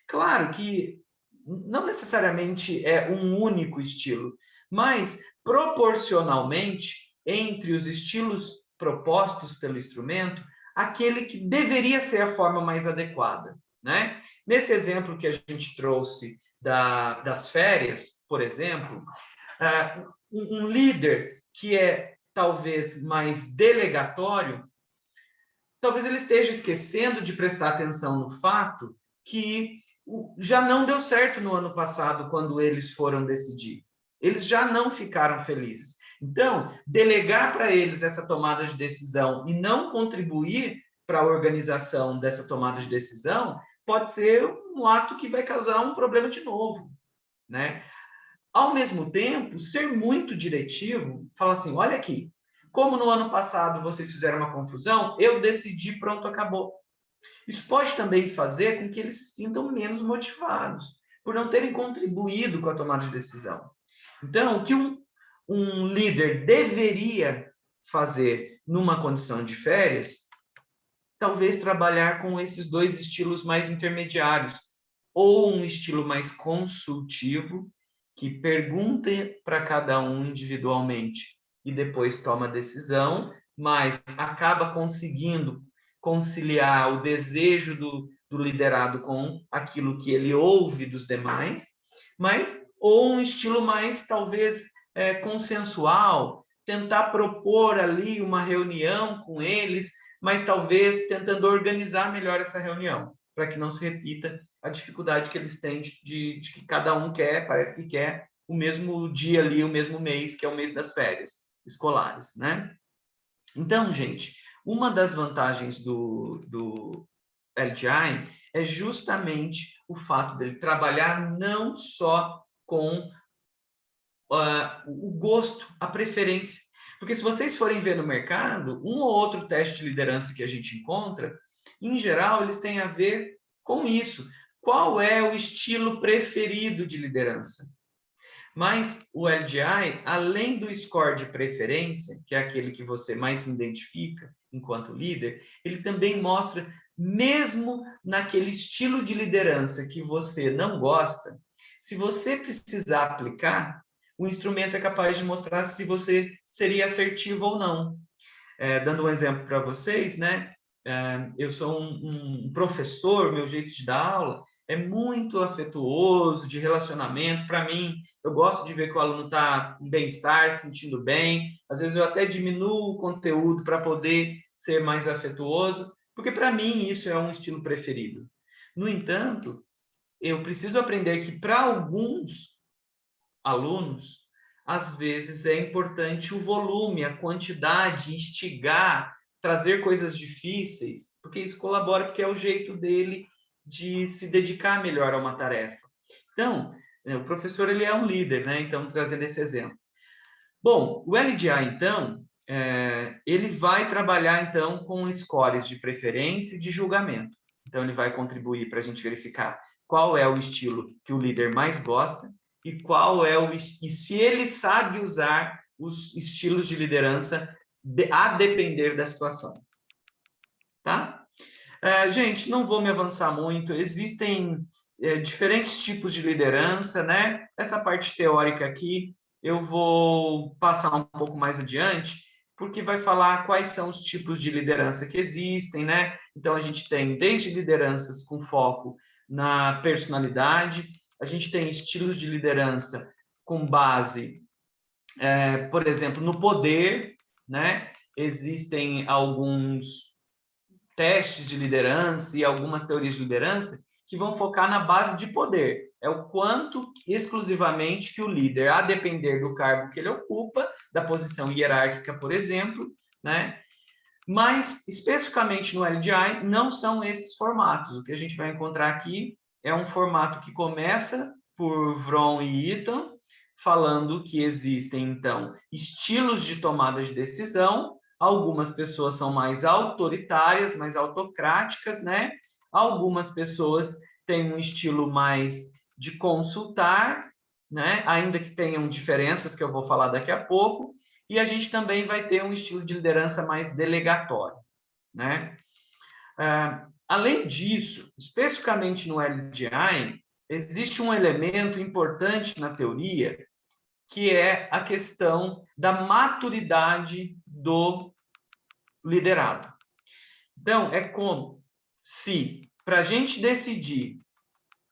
Claro que não necessariamente é um único estilo, mas proporcionalmente, entre os estilos propostos pelo instrumento, aquele que deveria ser a forma mais adequada, né? Nesse exemplo que a gente trouxe das férias, por exemplo, um líder que é talvez mais delegatório, talvez ele esteja esquecendo de prestar atenção no fato que já não deu certo no ano passado quando eles foram decidir. Eles já não ficaram felizes. Então, delegar para eles essa tomada de decisão e não contribuir para a organização dessa tomada de decisão pode ser um ato que vai causar um problema de novo, né? Ao mesmo tempo, ser muito diretivo, falar assim, olha aqui, como no ano passado vocês fizeram uma confusão, eu decidi, pronto, acabou. Isso pode também fazer com que eles se sintam menos motivados, por não terem contribuído com a tomada de decisão. Então, o que um líder deveria fazer numa condição de férias, talvez trabalhar com esses dois estilos mais intermediários, ou um estilo mais consultivo, que pergunta para cada um individualmente e depois toma a decisão, mas acaba conseguindo conciliar o desejo do liderado com aquilo que ele ouve dos demais, ou um estilo mais, talvez, consensual, tentar propor ali uma reunião com eles, mas talvez tentando organizar melhor essa reunião, para que não se repita a dificuldade que eles têm de que cada um quer, parece que quer o mesmo dia ali, o mesmo mês, que é o mês das férias escolares, né? Então, gente, uma das vantagens do LGI é justamente o fato dele trabalhar não só com o gosto, a preferência. Porque se vocês forem ver no mercado, um ou outro teste de liderança que a gente encontra, em geral, eles têm a ver com isso. Qual é o estilo preferido de liderança? Mas o LGI, além do score de preferência, que é aquele que você mais se identifica enquanto líder, ele também mostra, mesmo naquele estilo de liderança que você não gosta, se você precisar aplicar, o instrumento é capaz de mostrar se você seria assertivo ou não. Dando um exemplo para vocês, né? Eu sou um professor, meu jeito de dar aula é muito afetuoso, de relacionamento. Para mim, eu gosto de ver que o aluno está em bem-estar, se sentindo bem. Às vezes eu até diminuo o conteúdo para poder ser mais afetuoso, porque para mim isso é um estilo preferido. No entanto, eu preciso aprender que para alguns alunos, às vezes é importante o volume, a quantidade, instigar, trazer coisas difíceis, porque isso colabora, porque é o jeito dele de se dedicar melhor a uma tarefa. Então, o professor ele é um líder, né? Então, trazendo esse exemplo. Bom, o LGA, então, ele vai trabalhar, então, com scores de preferência e de julgamento. Então, ele vai contribuir para a gente verificar qual é o estilo que o líder mais gosta e qual é e se ele sabe usar os estilos de liderança a depender da situação. Tá? Gente, não vou me avançar muito. Existem diferentes tipos de liderança, né? Essa parte teórica aqui eu vou passar um pouco mais adiante, porque vai falar quais são os tipos de liderança que existem, né? Então, a gente tem desde lideranças com foco na personalidade, a gente tem estilos de liderança com base, por exemplo, no poder, né? Existem alguns testes de liderança e algumas teorias de liderança que vão focar na base de poder. É o quanto exclusivamente que o líder, a depender do cargo que ele ocupa, da posição hierárquica, por exemplo, né? Mas, especificamente no LGI, não são esses formatos. O que a gente vai encontrar aqui é um formato que começa por Vroom e Eaton, falando que existem, então, estilos de tomada de decisão. Algumas pessoas são mais autoritárias, mais autocráticas, né? Algumas pessoas têm um estilo mais de consultar, né? Ainda que tenham diferenças que eu vou falar daqui a pouco. E a gente também vai ter um estilo de liderança mais delegatório, né? Além disso, especificamente no LGI, existe um elemento importante na teoria, que é a questão da maturidade do liderado. Então, é como se, para a gente decidir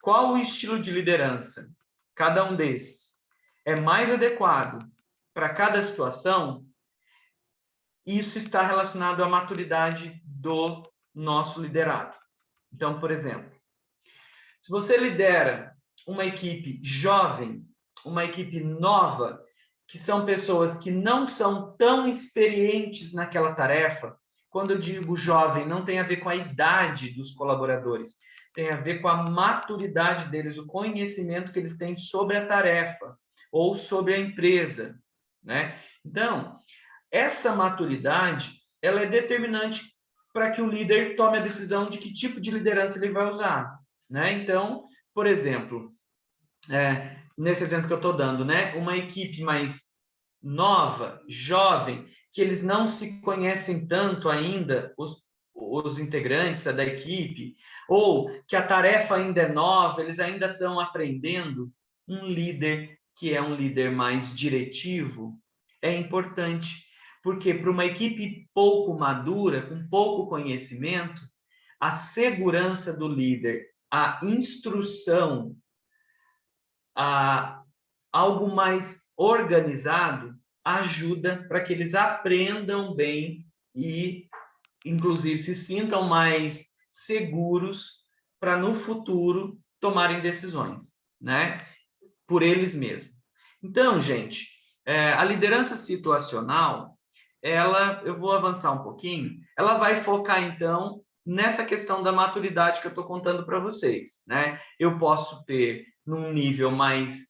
qual o estilo de liderança, cada um desses, é mais adequado para cada situação, isso está relacionado à maturidade do nosso liderado. Então, por exemplo, se você lidera uma equipe jovem, uma equipe nova, que são pessoas que não são tão experientes naquela tarefa. Quando eu digo jovem, não tem a ver com a idade dos colaboradores, tem a ver com a maturidade deles, o conhecimento que eles têm sobre a tarefa ou sobre a empresa, né? Então, essa maturidade, ela é determinante para que o líder tome a decisão de que tipo de liderança ele vai usar, né? Então, por exemplo, nesse exemplo que eu estou dando, né? Uma equipe mais nova, jovem, que eles não se conhecem tanto ainda, os integrantes da equipe, ou que a tarefa ainda é nova, eles ainda estão aprendendo, um líder que é um líder mais diretivo é importante, porque para uma equipe pouco madura, com pouco conhecimento, a segurança do líder, a instrução, algo mais organizado ajuda para que eles aprendam bem e, inclusive, se sintam mais seguros para, no futuro, tomarem decisões, né? Por eles mesmos. Então, gente, a liderança situacional, eu vou avançar um pouquinho, ela vai focar, então, nessa questão da maturidade que eu estou contando para vocês, né? Eu posso ter num nível mais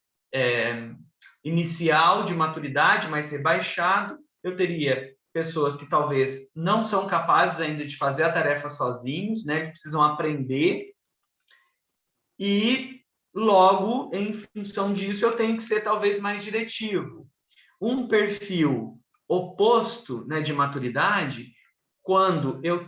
inicial de maturidade, mais rebaixado, eu teria pessoas que talvez não são capazes ainda de fazer a tarefa sozinhos, né? Eles precisam aprender e, logo, em função disso, eu tenho que ser talvez mais diretivo. Um perfil oposto, né, de maturidade, quando eu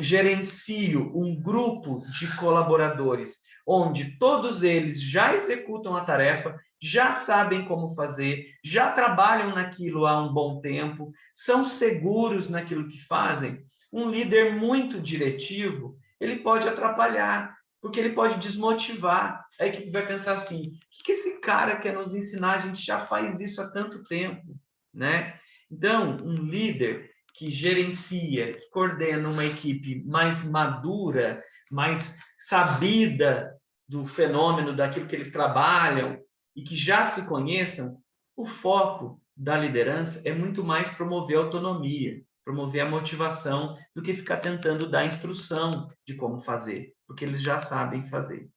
gerencio um grupo de colaboradores onde todos eles já executam a tarefa, já sabem como fazer, já trabalham naquilo há um bom tempo, são seguros naquilo que fazem. Um líder muito diretivo, ele pode atrapalhar, porque ele pode desmotivar. A equipe vai pensar assim, o que esse cara quer nos ensinar? A gente já faz isso há tanto tempo, né? Então, um líder que gerencia, que coordena uma equipe mais madura, mais sabida do fenômeno, daquilo que eles trabalham, e que já se conheçam, o foco da liderança é muito mais promover a autonomia, promover a motivação, do que ficar tentando dar instrução de como fazer, porque eles já sabem fazer.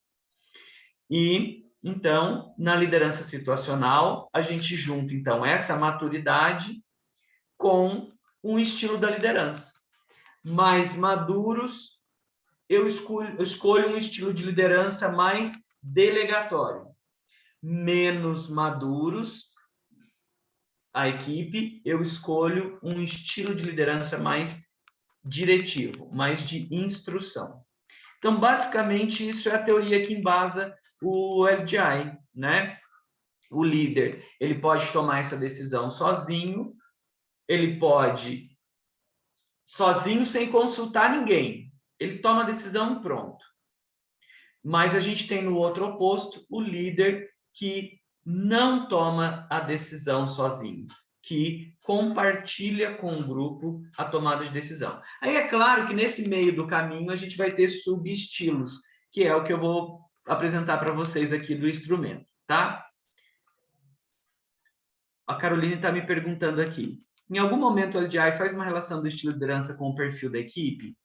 E, então, na liderança situacional, a gente junta, então, essa maturidade com um estilo da liderança. Mais maduros, eu escolho um estilo de liderança mais delegatório. Menos maduros, a equipe, eu escolho um estilo de liderança mais diretivo, mais de instrução. Então, basicamente, isso é a teoria que embasa o LGI, né? O líder, ele pode tomar essa decisão sozinho, ele pode sozinho sem consultar ninguém. Ele toma a decisão e pronto. Mas a gente tem no outro oposto o líder que não toma a decisão sozinho, que compartilha com o grupo a tomada de decisão. Aí é claro que nesse meio do caminho a gente vai ter subestilos, que é o que eu vou apresentar para vocês aqui do instrumento, tá? A Caroline está me perguntando aqui. Em algum momento o LGI faz uma relação do estilo de liderança com o perfil da equipe?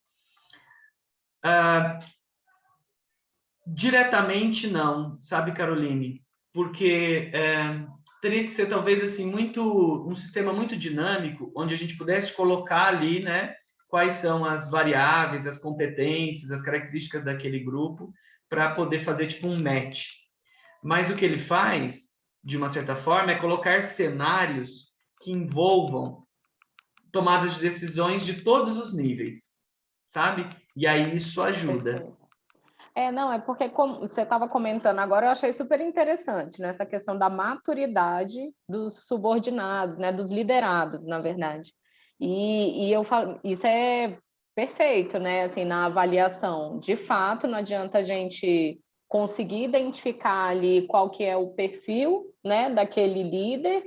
Diretamente não, sabe, Caroline? Porque teria que ser talvez assim um sistema muito dinâmico, onde a gente pudesse colocar ali, né, quais são as variáveis, as competências, as características daquele grupo, para poder fazer tipo um match. Mas o que ele faz, de uma certa forma, é colocar cenários que envolvam tomadas de decisões de todos os níveis, sabe? E aí isso ajuda. Não, é porque como você estava comentando agora, eu achei super interessante, né, essa questão da maturidade dos subordinados, né, dos liderados, na verdade. E eu falo, isso é perfeito, né, assim, na avaliação. De fato, não adianta a gente conseguir identificar ali qual que é o perfil, né, daquele líder,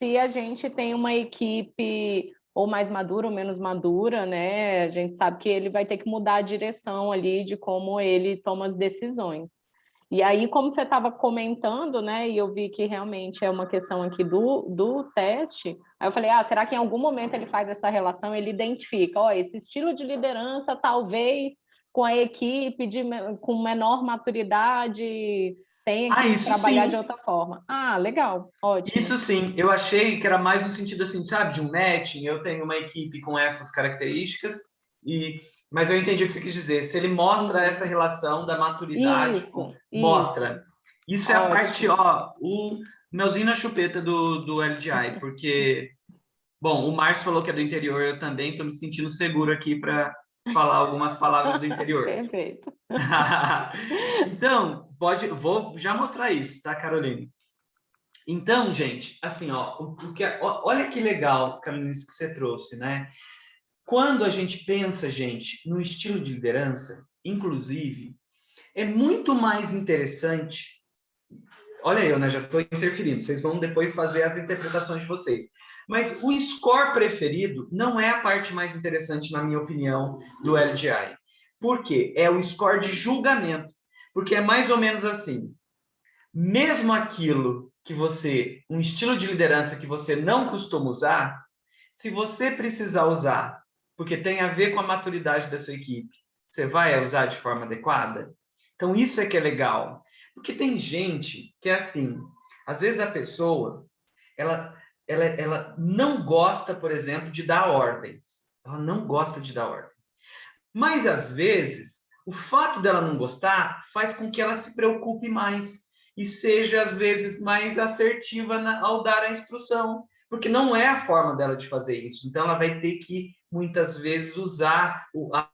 se a gente tem uma equipe ou mais madura ou menos madura, né? A gente sabe que ele vai ter que mudar a direção ali de como ele toma as decisões. E aí, como você estava comentando, né, e eu vi que realmente é uma questão aqui do teste, aí eu falei, será que em algum momento ele faz essa relação, ele identifica, esse estilo de liderança, talvez, com a equipe com menor maturidade, tenha que trabalhar de outra forma. Legal, ótimo. Isso sim, eu achei que era mais no sentido assim, sabe, de um matching, eu tenho uma equipe com essas características, mas eu entendi o que você quis dizer. Se ele mostra essa relação da maturidade, mostra. Isso é a parte, o melzinho na chupeta do LGI, porque, bom, o Márcio falou que é do interior, eu também estou me sentindo seguro aqui para falar algumas palavras do interior. Perfeito. Então, vou já mostrar isso, tá, Caroline? Então, gente, assim, olha que legal, Carolina, isso que você trouxe, né? Quando a gente pensa, gente, no estilo de liderança, inclusive, é muito mais interessante. Olha eu, né? Já estou interferindo. Vocês vão depois fazer as interpretações de vocês. Mas o score preferido não é a parte mais interessante, na minha opinião, do LGI. Por quê? É o score de julgamento. Porque é mais ou menos assim. Mesmo aquilo um estilo de liderança que você não costuma usar, se você precisar usar, porque tem a ver com a maturidade da sua equipe, você vai usar de forma adequada? Então, isso é que é legal. Porque tem gente que é assim, às vezes a pessoa, ela não gosta, por exemplo, de dar ordens. Ela não gosta de dar ordens. Mas, às vezes, o fato dela não gostar faz com que ela se preocupe mais e seja, às vezes, mais assertiva ao dar a instrução, porque não é a forma dela de fazer isso. Então, ela vai ter que, muitas vezes, usar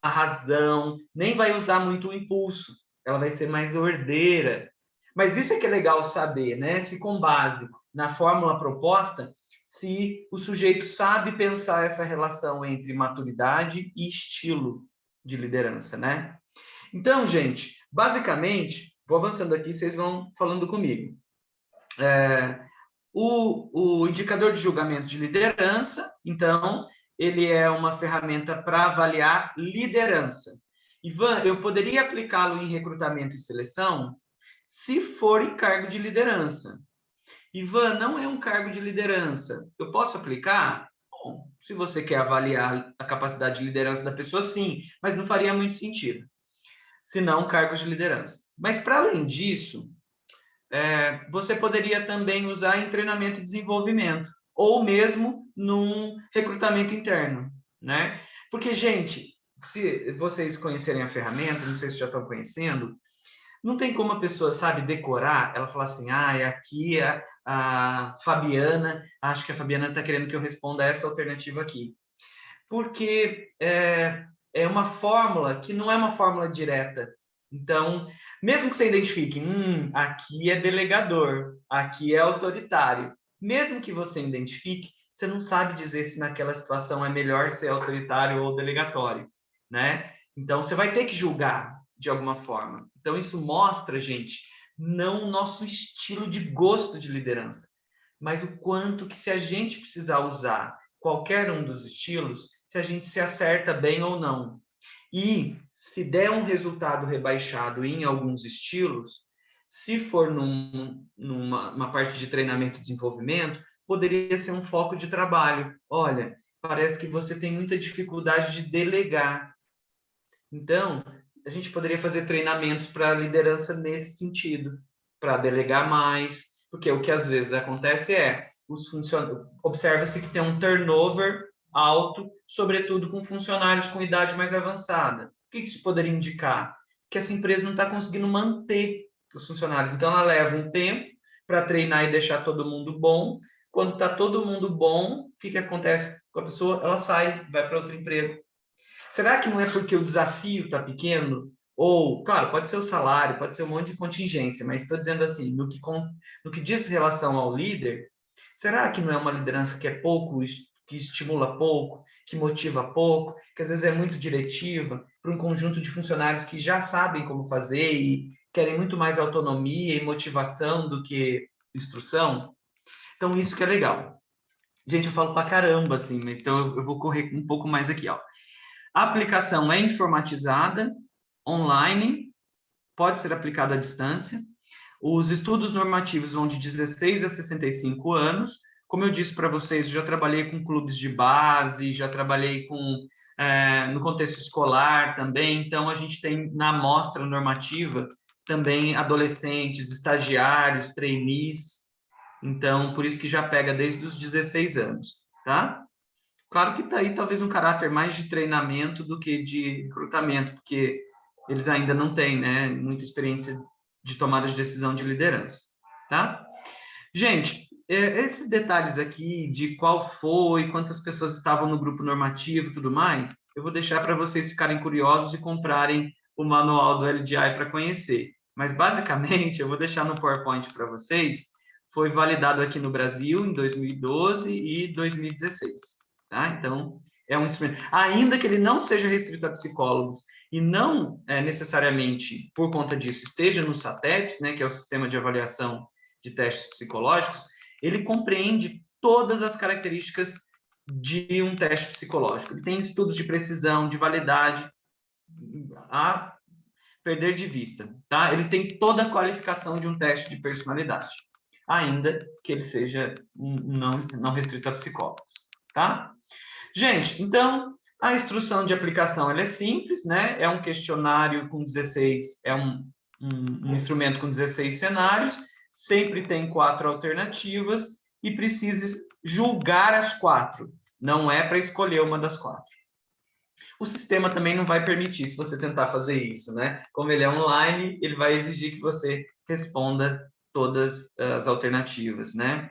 a razão, nem vai usar muito o impulso, ela vai ser mais ordeira. Mas isso é que é legal saber, né? Se com base na fórmula proposta, se o sujeito sabe pensar essa relação entre maturidade e estilo de liderança, né? Então, gente, basicamente, vou avançando aqui, vocês vão falando comigo. O indicador de julgamento de liderança, então, ele é uma ferramenta para avaliar liderança. Ivan, eu poderia aplicá-lo em recrutamento e seleção se for em cargo de liderança. Ivan, não é um cargo de liderança. Eu posso aplicar? Bom, se você quer avaliar a capacidade de liderança da pessoa, sim, mas não faria muito sentido. Se não, cargos de liderança. Mas, para além disso, você poderia também usar em treinamento e desenvolvimento, ou mesmo num recrutamento interno, né? Porque, gente, se vocês conhecerem a ferramenta, não sei se já estão conhecendo, não tem como a pessoa, sabe, decorar, ela fala assim, aqui é a Fabiana, acho que a Fabiana está querendo que eu responda essa alternativa aqui. Porque é uma fórmula que não é uma fórmula direta. Então, mesmo que você identifique, aqui é delegador, aqui é autoritário, mesmo que você identifique, você não sabe dizer se naquela situação é melhor ser autoritário ou delegatório, né? Então, você vai ter que julgar de alguma forma. Então, isso mostra, gente, não o nosso estilo de gosto de liderança, mas o quanto que se a gente precisar usar qualquer um dos estilos, se a gente se acerta bem ou não. E se der um resultado rebaixado em alguns estilos, se for numa parte de treinamento e desenvolvimento, poderia ser um foco de trabalho. Olha, parece que você tem muita dificuldade de delegar. Então, a gente poderia fazer treinamentos para liderança nesse sentido, para delegar mais, porque o que às vezes acontece observa-se que tem um turnover alto, sobretudo com funcionários com idade mais avançada. O que isso poderia indicar? Que essa empresa não está conseguindo manter os funcionários. Então, ela leva um tempo para treinar e deixar todo mundo bom. Quando está todo mundo bom, o que acontece com a pessoa? Ela sai, vai para outro emprego. Será que não é porque o desafio está pequeno? Ou, claro, pode ser o salário, pode ser um monte de contingência, mas estou dizendo assim, no que diz relação ao líder, será que não é uma liderança que é pouco, que estimula pouco, que motiva pouco, que às vezes é muito diretiva para um conjunto de funcionários que já sabem como fazer e querem muito mais autonomia e motivação do que instrução? Então, isso que é legal. Gente, eu falo pra caramba, assim, mas então eu vou correr um pouco mais aqui, ó. A aplicação é informatizada, online, pode ser aplicado à distância. Os estudos normativos vão de 16 a 65 anos. Como eu disse para vocês, eu já trabalhei com clubes de base, já trabalhei no contexto escolar também, então a gente tem na amostra normativa também adolescentes, estagiários, trainees, então por isso que já pega desde os 16 anos, tá? Claro que está aí talvez um caráter mais de treinamento do que de recrutamento, porque eles ainda não têm, né, muita experiência de tomada de decisão de liderança, tá? Gente, esses detalhes aqui de qual foi, quantas pessoas estavam no grupo normativo e tudo mais, eu vou deixar para vocês ficarem curiosos e comprarem o manual do LDI para conhecer. Mas, basicamente, eu vou deixar no PowerPoint para vocês, foi validado aqui no Brasil em 2012 e 2016, tá? Então, é um instrumento, ainda que ele não seja restrito a psicólogos e não necessariamente, por conta disso, esteja no SATEPS, né, que é o Sistema de Avaliação de Testes Psicológicos, ele compreende todas as características de um teste psicológico. Ele tem estudos de precisão, de validade, a perder de vista, tá? Ele tem toda a qualificação de um teste de personalidade, ainda que ele seja não restrito a psicólogos, tá? Gente, então, a instrução de aplicação ela é simples, né? É um questionário com 16, é um instrumento com 16 cenários, sempre tem 4 alternativas e precisa julgar as 4. Não é para escolher uma das 4. O sistema também não vai permitir, se você tentar fazer isso, né? Como ele é online, ele vai exigir que você responda todas as alternativas, né?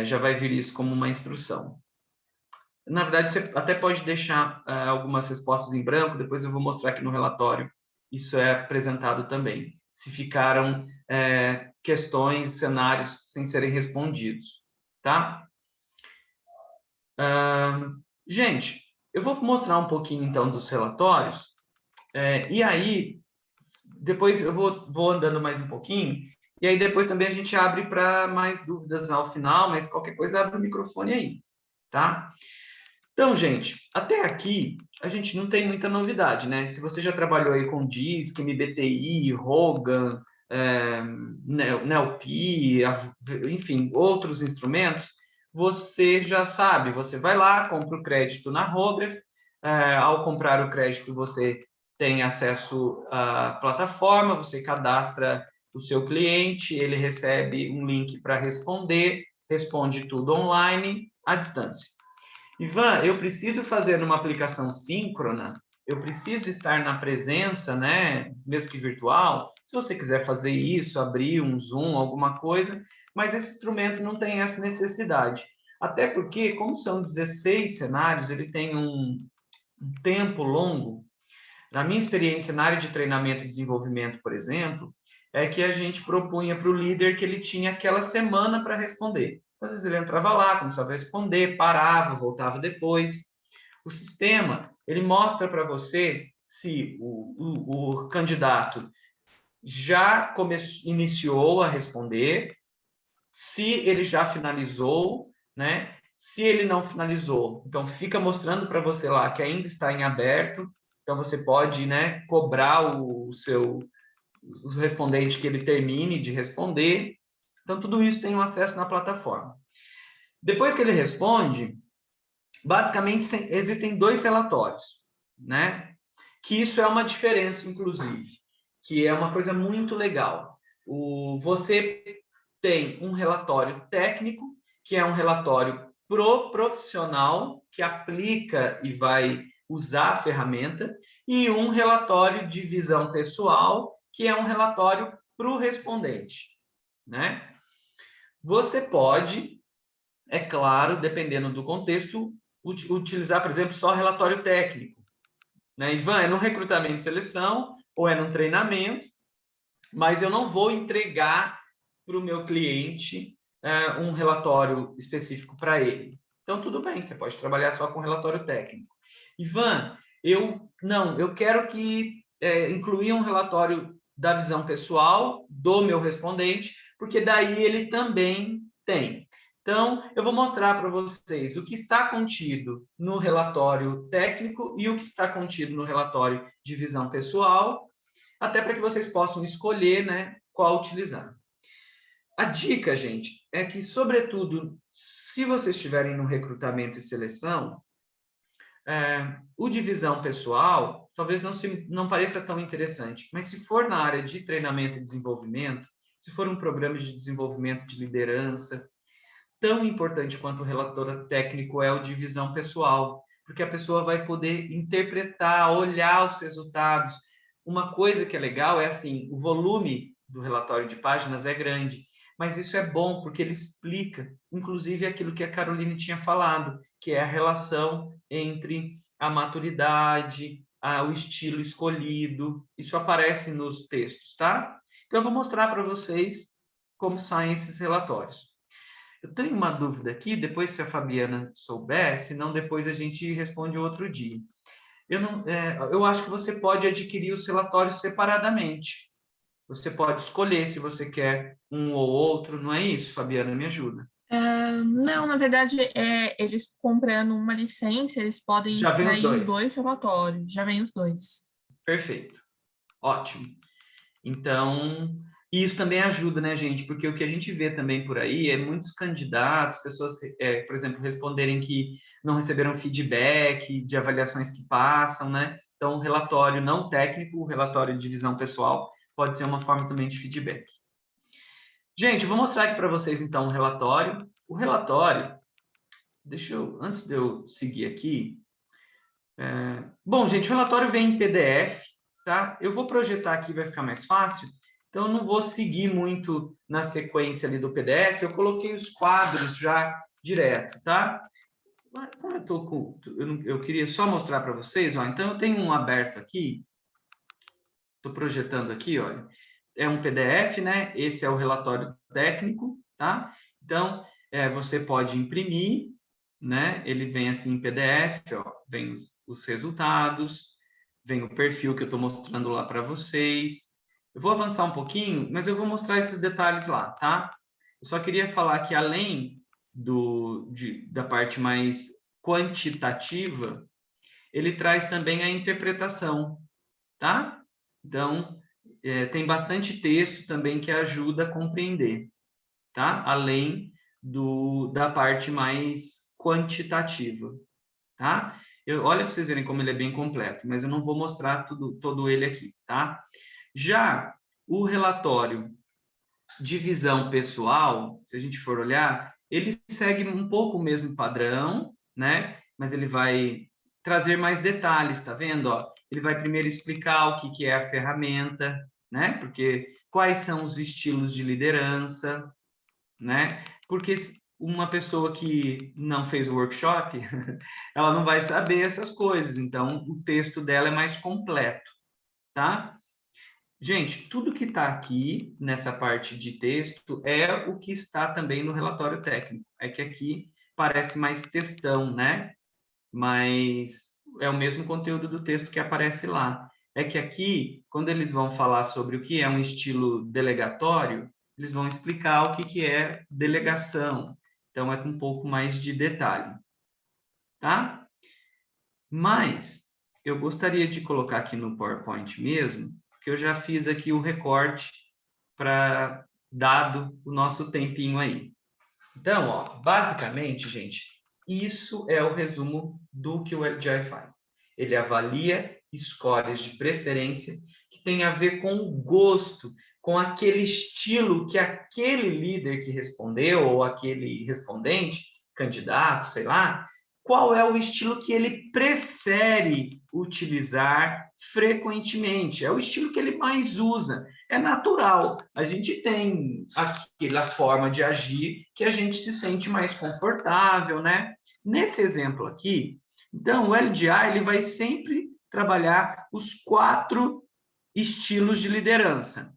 Já vai vir isso como uma instrução. Na verdade, você até pode deixar algumas respostas em branco, depois eu vou mostrar aqui no relatório. Isso é apresentado também. Se ficaram questões, cenários sem serem respondidos, tá? Gente, eu vou mostrar um pouquinho, então, dos relatórios, e aí, depois eu vou andando mais um pouquinho, e aí depois também a gente abre para mais dúvidas ao final, mas qualquer coisa abre o microfone aí, tá? Então, gente, até aqui a gente não tem muita novidade, né? Se você já trabalhou aí com DISC, MBTI, Hogan, NELP, enfim, outros instrumentos, você já sabe, você vai lá, compra o crédito na Rograph, ao comprar o crédito você tem acesso à plataforma, você cadastra o seu cliente, ele recebe um link para responder, responde tudo online, à distância. Ivan, eu preciso fazer uma aplicação síncrona, eu preciso estar na presença, né, mesmo que virtual. Se você quiser fazer isso, abrir um Zoom, alguma coisa, mas esse instrumento não tem essa necessidade. Até porque, como são 16 cenários, ele tem um tempo longo. Na minha experiência na área de treinamento e desenvolvimento, por exemplo, é que a gente propunha para o líder que ele tinha aquela semana para responder. Às vezes ele entrava lá, começava a responder, parava, voltava depois. O sistema, ele mostra para você se o candidato já iniciou a responder, se ele já finalizou, né? Se ele não finalizou, então fica mostrando para você lá que ainda está em aberto, então você pode, né, cobrar o respondente que ele termine de responder. Então, tudo isso tem um acesso na plataforma. Depois que ele responde, basicamente existem 2 relatórios, né? Que isso é uma diferença, inclusive, que é uma coisa muito legal. Você tem um relatório técnico, que é um relatório pro profissional, que aplica e vai usar a ferramenta, e um relatório de visão pessoal, que é um relatório para o respondente, né? Você pode, é claro, dependendo do contexto, utilizar, por exemplo, só relatório técnico, né? Ivan, é no recrutamento e seleção ou é no treinamento, mas eu não vou entregar para o meu cliente um relatório específico para ele. Então, tudo bem, você pode trabalhar só com relatório técnico. Ivan, eu quero que incluir um relatório da visão pessoal do meu respondente, porque daí ele também tem. Então, eu vou mostrar para vocês o que está contido no relatório técnico e o que está contido no relatório de visão pessoal. até para que vocês possam escolher, né, qual utilizar. A dica, gente, é que, sobretudo, se vocês estiverem no recrutamento e seleção, o divisão pessoal talvez não pareça tão interessante, mas se for na área de treinamento e desenvolvimento, se for um programa de desenvolvimento de liderança, tão importante quanto o relatório técnico é o divisão pessoal, porque a pessoa vai poder interpretar, olhar os resultados. Uma coisa que é legal é assim, o volume do relatório de páginas é grande, mas isso é bom porque ele explica, inclusive, aquilo que a Caroline tinha falado, que é a relação entre a maturidade, o estilo escolhido. Isso aparece nos textos, tá? Então, eu vou mostrar para vocês como saem esses relatórios. Eu tenho uma dúvida aqui, depois se a Fabiana souber, senão depois a gente responde outro dia. Eu acho que você pode adquirir os relatórios separadamente. Você pode escolher se você quer um ou outro, não é isso, Fabiana? Me ajuda. Não, na verdade, eles comprando uma licença, eles podem Já vem os extrair os dois. 2 relatórios, já vem os 2. Perfeito. Ótimo. Então, isso também ajuda, né, gente? Porque o que a gente vê também por aí é muitos candidatos, pessoas, por exemplo, responderem que não receberam feedback de avaliações que passam, né? Então, o relatório não técnico, o relatório de visão pessoal, pode ser uma forma também de feedback. Gente, eu vou mostrar aqui para vocês, então, o relatório. O relatório, antes de eu seguir aqui... Bom, gente, o relatório vem em PDF, tá? Eu vou projetar aqui, vai ficar mais fácil. Então, eu não vou seguir muito na sequência ali do PDF. Eu coloquei os quadros já direto, tá? Como eu tô com... Eu queria só mostrar para vocês, ó. Então, eu tenho um aberto aqui. Estou projetando aqui, olha. É um PDF, né? Esse é o relatório técnico, tá? Então, você pode imprimir, né? Ele vem assim em PDF, ó. Vem os resultados, vem o perfil que eu estou mostrando lá para vocês. Eu vou avançar um pouquinho, mas eu vou mostrar esses detalhes lá, tá? Eu só queria falar que além da parte mais quantitativa, ele traz também a interpretação, tá? Então, tem bastante texto também que ajuda a compreender, tá? Além da parte mais quantitativa, tá? Olha para vocês verem como ele é bem completo, mas eu não vou mostrar todo ele aqui, tá? Já o relatório de visão pessoal, se a gente for olhar, ele segue um pouco o mesmo padrão, né? Mas ele vai trazer mais detalhes, tá vendo? Ó, ele vai primeiro explicar o que é a ferramenta, né? Porque quais são os estilos de liderança, né? Porque uma pessoa que não fez o workshop, ela não vai saber essas coisas. Então, o texto dela é mais completo, tá? Gente, tudo que está aqui nessa parte de texto é o que está também no relatório técnico. É que aqui parece mais textão, né? Mas é o mesmo conteúdo do texto que aparece lá. É que aqui, quando eles vão falar sobre o que é um estilo delegatório, eles vão explicar o que é delegação. Então, é com um pouco mais de detalhe, tá? Mas, eu gostaria de colocar aqui no PowerPoint mesmo, porque eu já fiz aqui o recorte para dado o nosso tempinho aí. Então, ó, basicamente, gente, isso é o resumo do que o LGI faz. Ele avalia scores de preferência que tem a ver com o gosto, com aquele estilo que aquele líder que respondeu, ou aquele respondente, candidato, sei lá, qual é o estilo que ele prefere utilizar frequentemente. É o estilo que ele mais usa. É natural. A gente tem aquela forma de agir que a gente se sente mais confortável, né? Nesse exemplo aqui, então, o LGI ele vai sempre trabalhar os 4 estilos de liderança.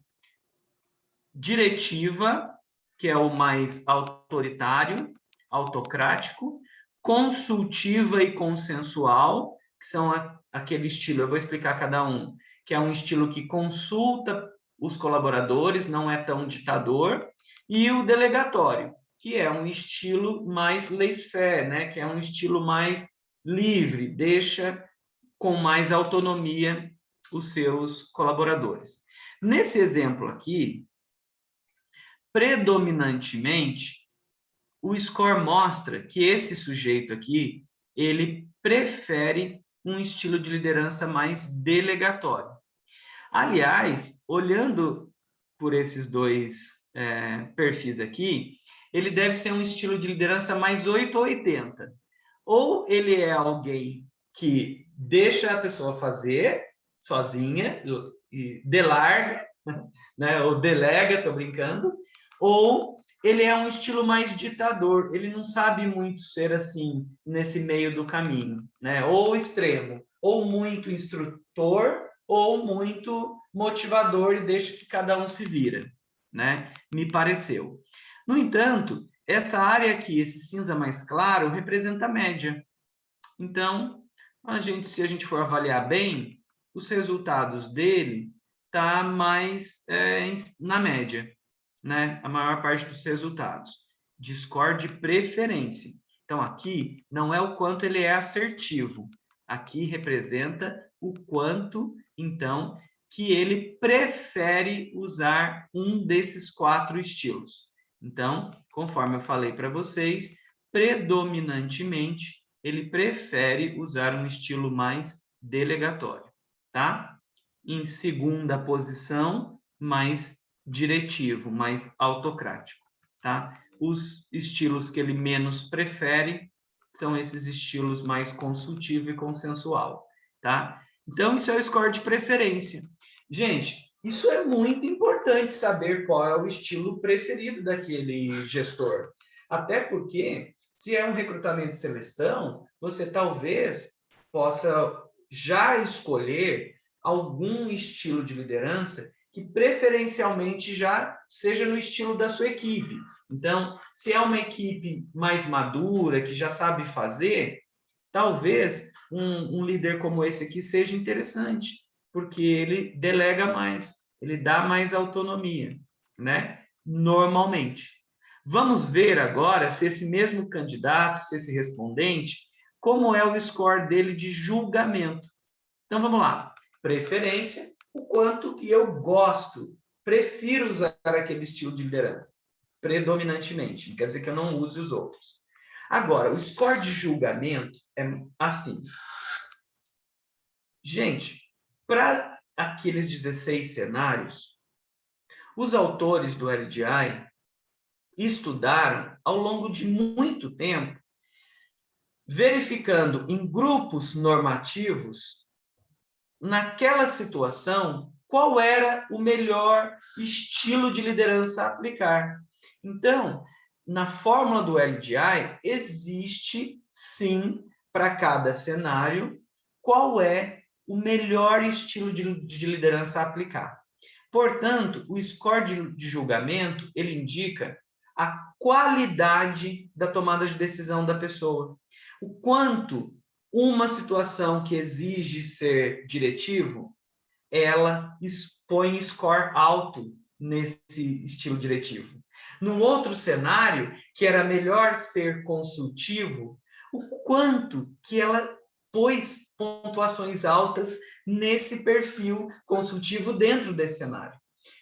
Diretiva, que é o mais autoritário, autocrático, consultiva e consensual, que são aquele estilo, eu vou explicar cada um, que é um estilo que consulta os colaboradores, não é tão ditador, e o delegatório, que é um estilo mais laissez-faire, né? Que é um estilo mais livre, deixa com mais autonomia os seus colaboradores. Nesse exemplo aqui, predominantemente, o score mostra que esse sujeito aqui, ele prefere um estilo de liderança mais delegatório. Aliás, olhando por esses dois perfis aqui, ele deve ser um estilo de liderança mais 8 ou 80. Ou ele é alguém que deixa a pessoa fazer sozinha, e delarga, né? Ou delega, estou brincando, ou ele é um estilo mais ditador, ele não sabe muito ser assim, nesse meio do caminho, né? Ou extremo, ou muito instrutor, ou muito motivador e deixa que cada um se vira, né? Me pareceu. No entanto, essa área aqui, esse cinza mais claro, representa a média. Então, se a gente for avaliar bem, os resultados dele tá mais na média, né? A maior parte dos resultados. De score de preferência. Então, aqui não é o quanto ele é assertivo. Aqui representa o quanto, então, que ele prefere usar um desses 4 estilos. Então, conforme eu falei para vocês, predominantemente, ele prefere usar um estilo mais delegatório, tá? Em segunda posição, mais diretivo, mais autocrático, tá? Os estilos que ele menos prefere são esses estilos mais consultivo e consensual, tá? Então, isso é o score de preferência. Gente, isso é muito importante saber qual é o estilo preferido daquele gestor. Até porque, se é um recrutamento e seleção, você talvez possa já escolher algum estilo de liderança que preferencialmente já seja no estilo da sua equipe. Então, se é uma equipe mais madura, que já sabe fazer, talvez um líder como esse aqui seja interessante, porque ele delega mais, ele dá mais autonomia, né? Normalmente. Vamos ver agora se esse mesmo candidato, se esse respondente, como é o score dele de julgamento. Então, vamos lá. Preferência, o quanto que eu gosto, prefiro usar aquele estilo de liderança, predominantemente. Não quer dizer que eu não use os outros. Agora, o score de julgamento é assim. Gente, para aqueles 16 cenários, os autores do LDI estudaram ao longo de muito tempo, verificando em grupos normativos, naquela situação, qual era o melhor estilo de liderança a aplicar. Então, na fórmula do LDI, existe, sim, para cada cenário, qual é o melhor estilo de liderança a aplicar. Portanto, o score de julgamento, ele indica a qualidade da tomada de decisão da pessoa. O quanto uma situação que exige ser diretivo, ela põe score alto nesse estilo diretivo. Num outro cenário, que era melhor ser consultivo, o quanto que ela pôs pontuações altas nesse perfil consultivo dentro desse cenário.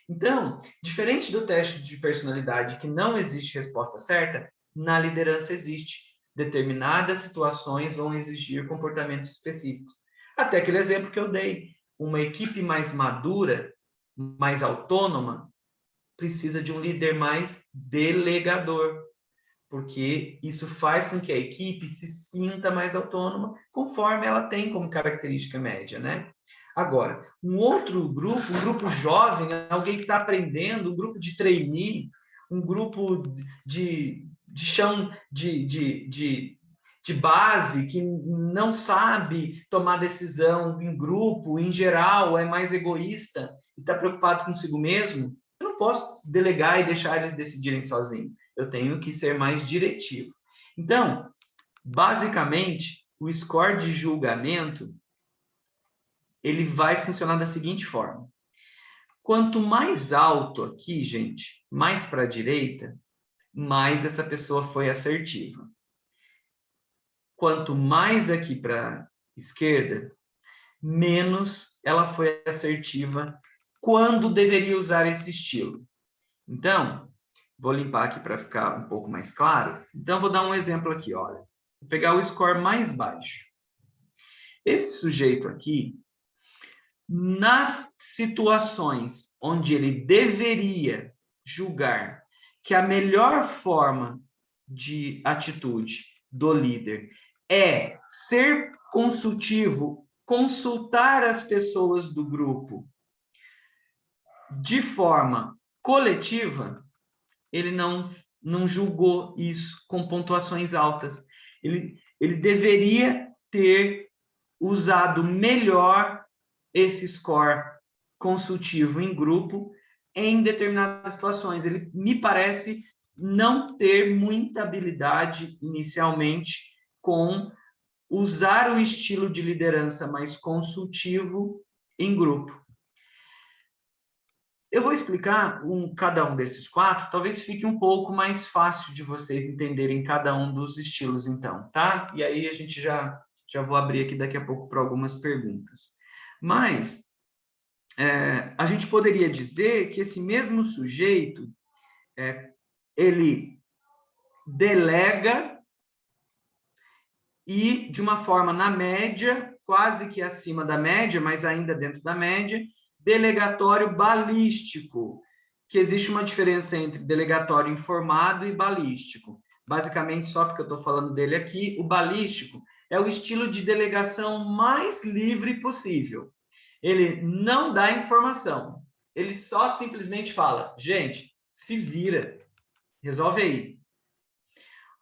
Então, diferente do teste de personalidade, que não existe resposta certa, na liderança existe. Determinadas situações vão exigir comportamentos específicos. Até aquele exemplo que eu dei. Uma equipe mais madura, mais autônoma, precisa de um líder mais delegador, porque isso faz com que a equipe se sinta mais autônoma, conforme ela tem como característica média, né? Agora, um outro grupo, um grupo jovem, alguém que está aprendendo, um grupo de trainee, um grupo de chão de base, que não sabe tomar decisão em grupo, em geral, é mais egoísta e está preocupado consigo mesmo, eu não posso delegar e deixar eles decidirem sozinhos. Eu tenho que ser mais diretivo. Então, basicamente, o score de julgamento ele vai funcionar da seguinte forma. Quanto mais alto aqui, gente, mais para a direita, mais essa pessoa foi assertiva. Quanto mais aqui para a esquerda, menos ela foi assertiva quando deveria usar esse estilo. Então, vou limpar aqui para ficar um pouco mais claro. Então, vou dar um exemplo aqui, olha. Vou pegar o score mais baixo. Esse sujeito aqui, nas situações onde ele deveria julgar que a melhor forma de atitude do líder é ser consultivo, consultar as pessoas do grupo de forma coletiva, ele não julgou isso com pontuações altas. Ele deveria ter usado melhor esse score consultivo em grupo em determinadas situações. Ele me parece não ter muita habilidade inicialmente com usar o estilo de liderança mais consultivo em grupo. Eu vou explicar cada um desses 4, talvez fique um pouco mais fácil de vocês entenderem cada um dos estilos, então, tá? E aí a gente já vou abrir aqui daqui a pouco para algumas perguntas. Mas a gente poderia dizer que esse mesmo sujeito, ele delega e, de uma forma na média, quase que acima da média, mas ainda dentro da média, delegatório balístico, que existe uma diferença entre delegatório informado e balístico. Basicamente, só porque eu estou falando dele aqui, o balístico é o estilo de delegação mais livre possível. Ele não dá informação, ele só simplesmente fala, gente, se vira, resolve aí.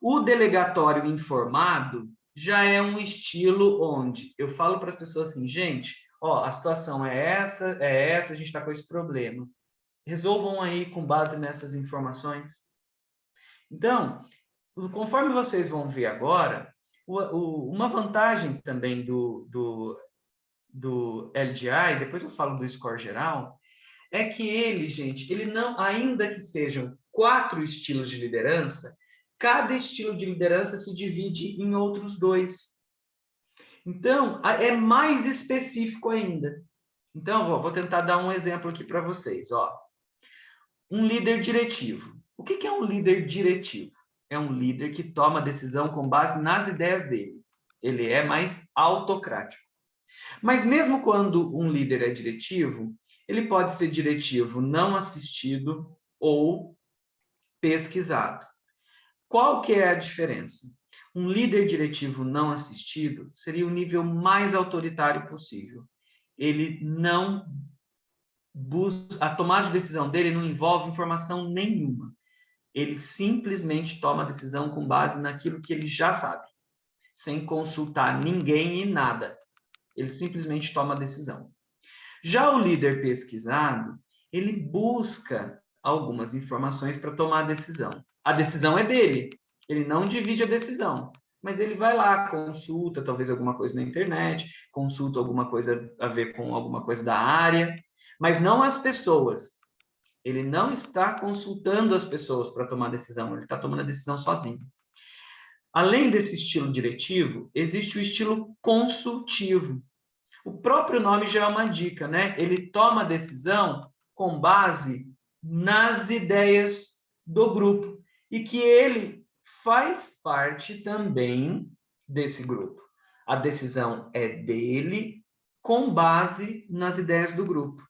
O delegatório informado já é um estilo onde eu falo para as pessoas assim, gente, ó, a situação é essa, a gente está com esse problema. Resolvam aí com base nessas informações. Então, conforme vocês vão ver agora, uma vantagem também do LGI, depois eu falo do score geral, é que ele, gente, ele não, ainda que sejam 4 estilos de liderança, cada estilo de liderança se divide em outros 2. Então, é mais específico ainda. Então, vou tentar dar um exemplo aqui para vocês. Ó. Um líder diretivo. O que é um líder diretivo? É um líder que toma decisão com base nas ideias dele. Ele é mais autocrático. Mas mesmo quando um líder é diretivo, ele pode ser diretivo não assistido ou pesquisado. Qual que é a diferença? Um líder diretivo não assistido seria o nível mais autoritário possível. Ele não busca, a tomada de decisão dele não envolve informação nenhuma. Ele simplesmente toma a decisão com base naquilo que ele já sabe, sem consultar ninguém e nada. Ele simplesmente toma a decisão. Já o líder pesquisado, ele busca algumas informações para tomar a decisão. A decisão é dele. Ele não divide a decisão, mas ele vai lá, consulta talvez alguma coisa na internet, consulta alguma coisa a ver com alguma coisa da área, mas não as pessoas. Ele não está consultando as pessoas para tomar decisão, ele está tomando a decisão sozinho. Além desse estilo diretivo, existe o estilo consultivo. O próprio nome já é uma dica, né? Ele toma a decisão com base nas ideias do grupo e que ele faz parte também desse grupo. A decisão é dele com base nas ideias do grupo,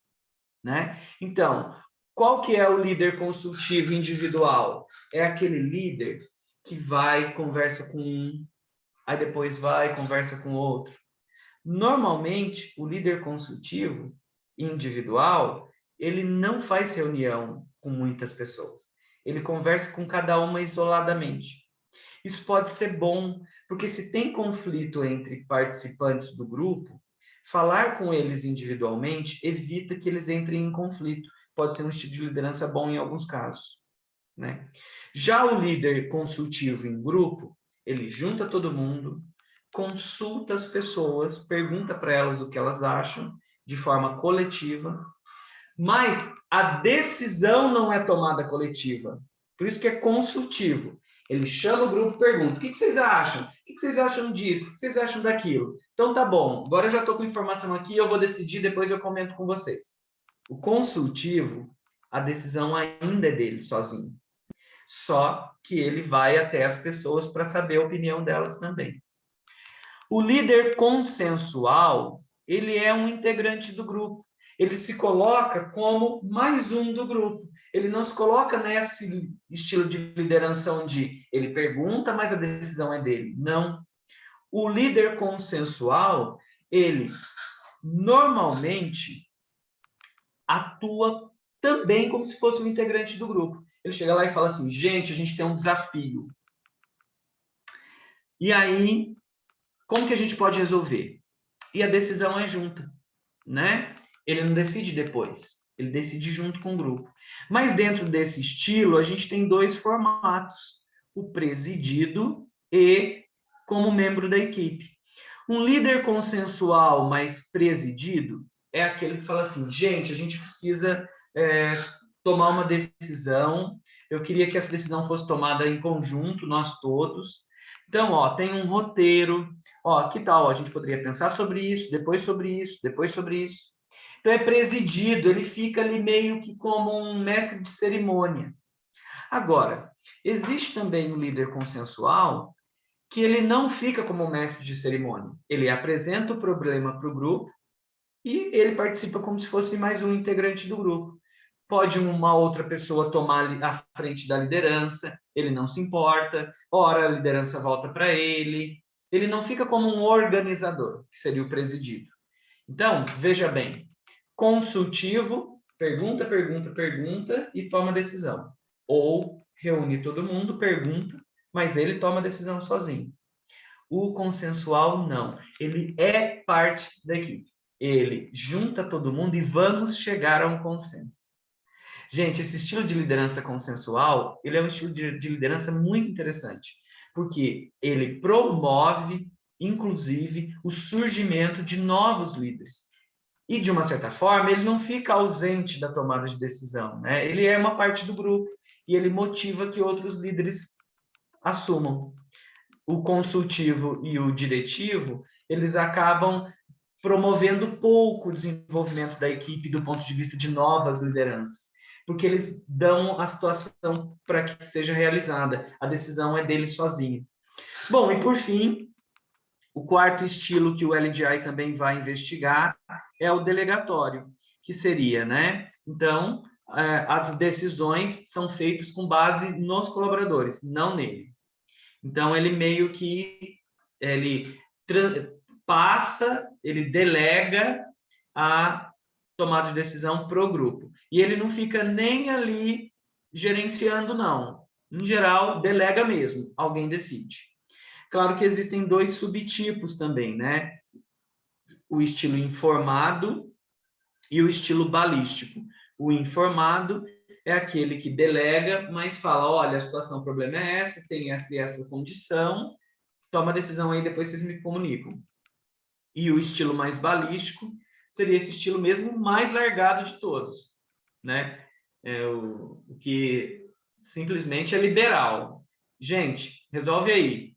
né? Então, qual que é o líder consultivo individual? É aquele líder que vai, conversa com um, aí depois vai, conversa com outro. Normalmente, o líder consultivo individual, ele não faz reunião com muitas pessoas. Ele conversa com cada uma isoladamente. Isso pode ser bom, porque se tem conflito entre participantes do grupo, falar com eles individualmente evita que eles entrem em conflito. Pode ser um estilo de liderança bom em alguns casos, né? Já o líder consultivo em grupo, ele junta todo mundo, consulta as pessoas, pergunta para elas o que elas acham, de forma coletiva, mas a decisão não é tomada coletiva. Por isso que é consultivo. Ele chama o grupo e pergunta, o que vocês acham? O que vocês acham disso? O que vocês acham daquilo? Então tá bom, agora eu já estou com informação aqui, eu vou decidir, depois eu comento com vocês. O consultivo, a decisão ainda é dele, sozinho. Só que ele vai até as pessoas para saber a opinião delas também. O líder consensual, ele é um integrante do grupo. Ele se coloca como mais um do grupo. Ele não se coloca nesse estilo de liderança onde ele pergunta, mas a decisão é dele. Não. O líder consensual, ele normalmente atua também como se fosse um integrante do grupo. Ele chega lá e fala assim, gente, a gente tem um desafio. E aí, como que a gente pode resolver? E a decisão é junta, né? Ele não decide depois, ele decide junto com o grupo. Mas dentro desse estilo, a gente tem 2 formatos, o presidido e como membro da equipe. Um líder consensual, mas presidido, é aquele que fala assim, gente, a gente precisa tomar uma decisão, eu queria que essa decisão fosse tomada em conjunto, nós todos. Então, ó, tem um roteiro, ó, que tal? A gente poderia pensar sobre isso, depois sobre isso, depois sobre isso. Então, é presidido, ele fica ali meio que como um mestre de cerimônia. Agora, existe também o líder consensual, que ele não fica como mestre de cerimônia. Ele apresenta o problema para o grupo e ele participa como se fosse mais um integrante do grupo. Pode uma outra pessoa tomar a frente da liderança, ele não se importa, ora a liderança volta para ele, ele não fica como um organizador, que seria o presidido. Então, veja bem, consultivo, pergunta, pergunta, pergunta e toma decisão. Ou reúne todo mundo, pergunta, mas ele toma a decisão sozinho. O consensual, não. Ele é parte da equipe. Ele junta todo mundo e vamos chegar a um consenso. Gente, esse estilo de liderança consensual, ele é um estilo de liderança muito interessante, porque ele promove, inclusive, o surgimento de novos líderes. E, de uma certa forma, ele não fica ausente da tomada de decisão, né? Ele é uma parte do grupo e ele motiva que outros líderes assumam. O consultivo e o diretivo, eles acabam promovendo pouco o desenvolvimento da equipe do ponto de vista de novas lideranças, porque eles dão a situação para que seja realizada. A decisão é deles sozinho. Bom, e por fim, o quarto estilo que o LDI também vai investigar é o delegatório, que seria, né? Então, as decisões são feitas com base nos colaboradores, não nele. Então, ele meio que ele delega a tomada de decisão para o grupo. E ele não fica nem ali gerenciando, não. Em geral, delega mesmo, alguém decide. Claro que existem 2 subtipos também, né? O estilo informado e o estilo balístico. O informado é aquele que delega, mas fala, olha, a situação, o problema é essa, tem essa e essa condição, toma a decisão aí, depois vocês me comunicam. E o estilo mais balístico seria esse estilo mesmo mais largado de todos, né? O que simplesmente é liberal. Gente, resolve aí.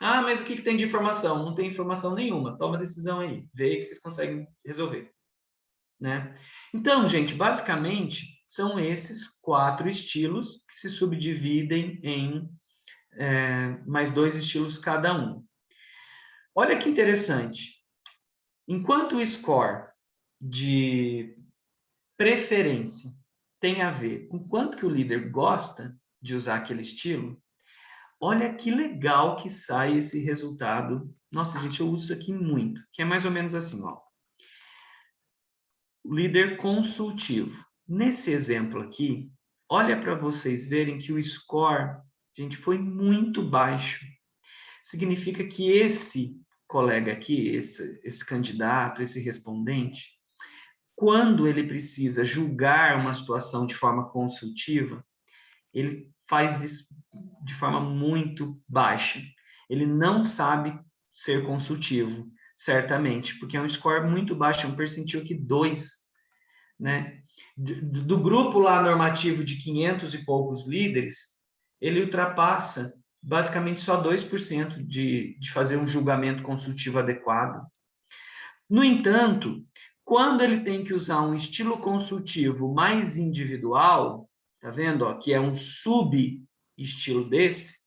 Ah, mas o que tem de informação? Não tem informação nenhuma. Toma a decisão aí. Vê aí que vocês conseguem resolver. Né? Então, gente, basicamente, são esses 4 estilos que se subdividem em mais 2 estilos cada um. Olha que interessante. Enquanto o score de preferência tem a ver com quanto que o líder gosta de usar aquele estilo, olha que legal que sai esse resultado. Nossa, gente, eu uso isso aqui muito, que é mais ou menos assim, ó. O líder consultivo. Nesse exemplo aqui, olha para vocês verem que o score, gente, foi muito baixo. Significa que esse colega aqui, esse candidato, esse respondente, quando ele precisa julgar uma situação de forma consultiva, ele faz isso de forma muito baixa. Ele não sabe ser consultivo, certamente, porque é um score muito baixo, é um percentil que 2, né? Do grupo lá normativo de 500 e poucos líderes, ele ultrapassa basicamente só 2% de fazer um julgamento consultivo adequado. No entanto, quando ele tem que usar um estilo consultivo mais individual, tá vendo, ó, que é um sub-estilo desse,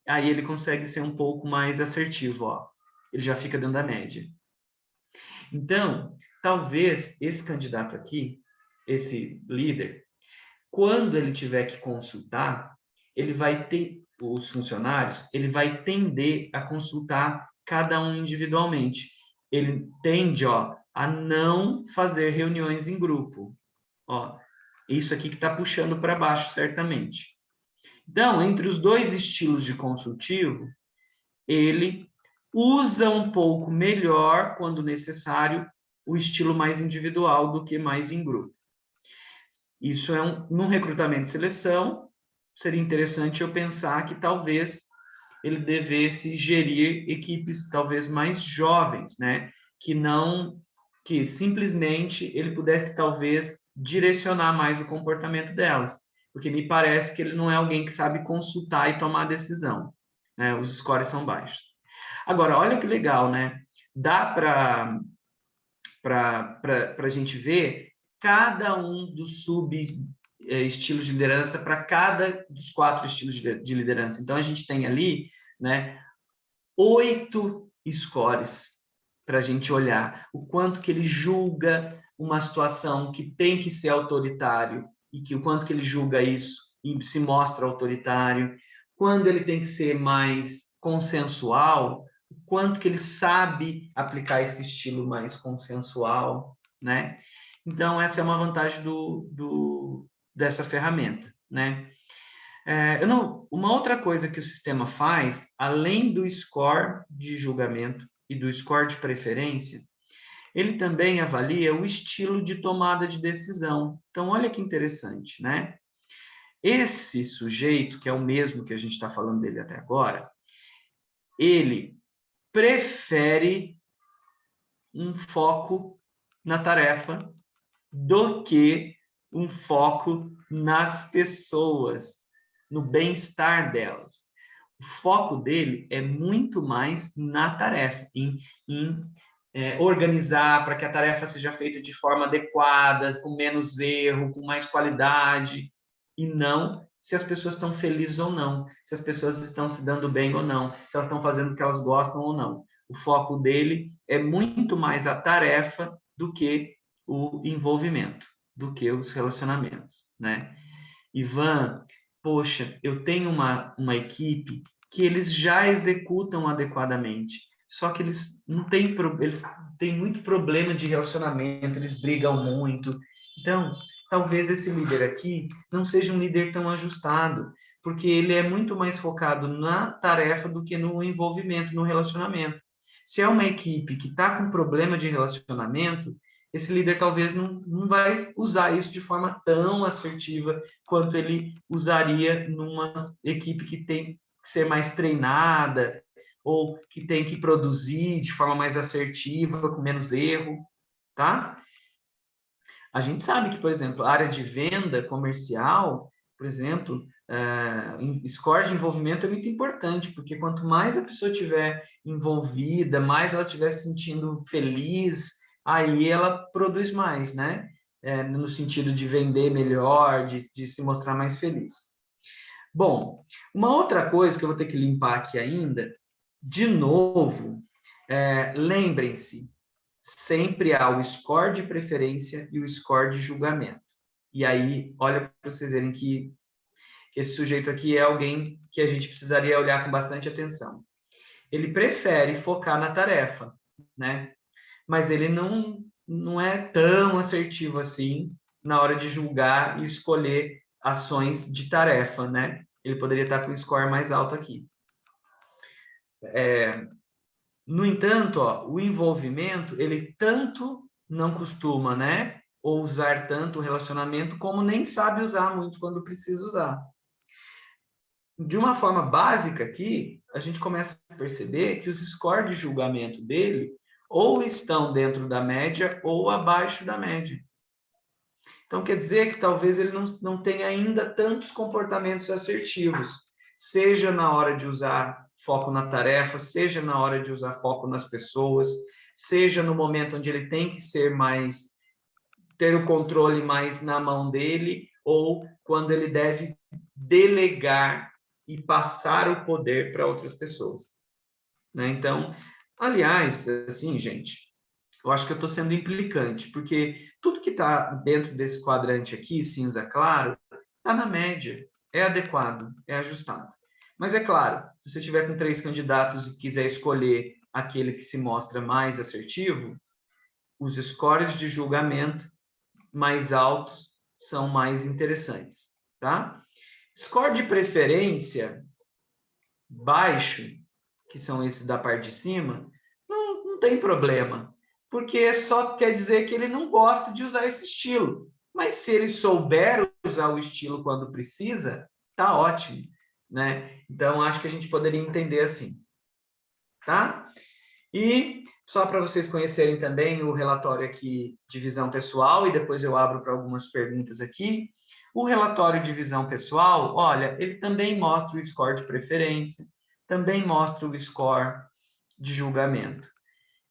aí ele consegue ser um pouco mais assertivo, ó. Ele já fica dentro da média. Então, talvez esse candidato aqui, esse líder, quando ele tiver que consultar, ele vai ter, os funcionários, ele vai tender a consultar cada um individualmente. Ele tende, ó, a não fazer reuniões em grupo. Ó, isso aqui que está puxando para baixo, certamente. Então, entre os dois estilos de consultivo, ele usa um pouco melhor, quando necessário, o estilo mais individual do que mais em grupo. Isso é num recrutamento e seleção, seria interessante eu pensar que talvez ele devesse gerir equipes talvez mais jovens, né? Que simplesmente ele pudesse talvez direcionar mais o comportamento delas, porque me parece que ele não é alguém que sabe consultar e tomar decisão, né? Os scores são baixos. Agora, olha que legal, né? Dá para a gente ver cada um dos estilos de liderança para cada dos 4 estilos de liderança. Então, a gente tem ali, né, 8 scores para a gente olhar o quanto que ele julga uma situação que tem que ser autoritário e que o quanto que ele julga isso e se mostra autoritário, quando ele tem que ser mais consensual, o quanto que ele sabe aplicar esse estilo mais consensual, né? Então, essa é uma vantagem dessa ferramenta, né? Uma outra coisa que o sistema faz, além do score de julgamento e do score de preferência, ele também avalia o estilo de tomada de decisão. Então, olha que interessante, né? Esse sujeito, que é o mesmo que a gente está falando dele até agora, ele prefere um foco na tarefa do que um foco nas pessoas, no bem-estar delas. O foco dele é muito mais na tarefa, em organizar para que a tarefa seja feita de forma adequada, com menos erro, com mais qualidade, e não se as pessoas estão felizes ou não, se as pessoas estão se dando bem ou não, se elas estão fazendo o que elas gostam ou não. O foco dele é muito mais a tarefa do que o envolvimento, do que os relacionamentos, né? Ivan, poxa, eu tenho uma equipe que eles já executam adequadamente, só que eles não têm, eles têm muito problema de relacionamento, eles brigam muito. Então, talvez esse líder aqui não seja um líder tão ajustado, porque ele é muito mais focado na tarefa do que no envolvimento, no relacionamento. Se é uma equipe que está com problema de relacionamento, esse líder talvez não vai usar isso de forma tão assertiva quanto ele usaria numa equipe que tem que ser mais treinada ou que tem que produzir de forma mais assertiva, com menos erro, tá? A gente sabe que, por exemplo, a área de venda comercial, por exemplo, score de envolvimento é muito importante, porque quanto mais a pessoa estiver envolvida, mais ela estiver se sentindo feliz, aí ela produz mais, né? No sentido de vender melhor, de se mostrar mais feliz. Bom, uma outra coisa que eu vou ter que limpar aqui ainda, de novo, lembrem-se, sempre há o score de preferência e o score de julgamento. E aí, olha para vocês verem que esse sujeito aqui é alguém que a gente precisaria olhar com bastante atenção. Ele prefere focar na tarefa, né? Mas ele não é tão assertivo assim na hora de julgar e escolher ações de tarefa, né? Ele poderia estar com um score mais alto aqui. No entanto, ó, o envolvimento, ele tanto não costuma, né, ou usar tanto o relacionamento, como nem sabe usar muito quando precisa usar. De uma forma básica aqui, a gente começa a perceber que os scores de julgamento dele ou estão dentro da média ou abaixo da média. Então, quer dizer que talvez ele não tenha ainda tantos comportamentos assertivos. seja na hora de usar foco na tarefa, seja na hora de usar foco nas pessoas, seja no momento onde ele tem que ter o controle mais na mão dele, ou quando ele deve delegar e passar o poder para outras pessoas, né? Então, aliás, assim, gente, eu acho que eu estou sendo implicante, porque tudo que está dentro desse quadrante aqui, cinza claro, está na média, é adequado, é ajustado. Mas é claro, se você tiver com 3 candidatos e quiser escolher aquele que se mostra mais assertivo, os scores de julgamento mais altos são mais interessantes, tá? Score de preferência baixo, que são esses da parte de cima, não tem problema, porque só quer dizer que ele não gosta de usar esse estilo. Mas se ele souber usar o estilo quando precisa, tá ótimo, né? Então, acho que a gente poderia entender assim, tá? E só para vocês conhecerem também o relatório aqui de visão pessoal, e depois eu abro para algumas perguntas aqui. O relatório de visão pessoal, olha, ele também mostra o score de preferência, também mostra o score de julgamento.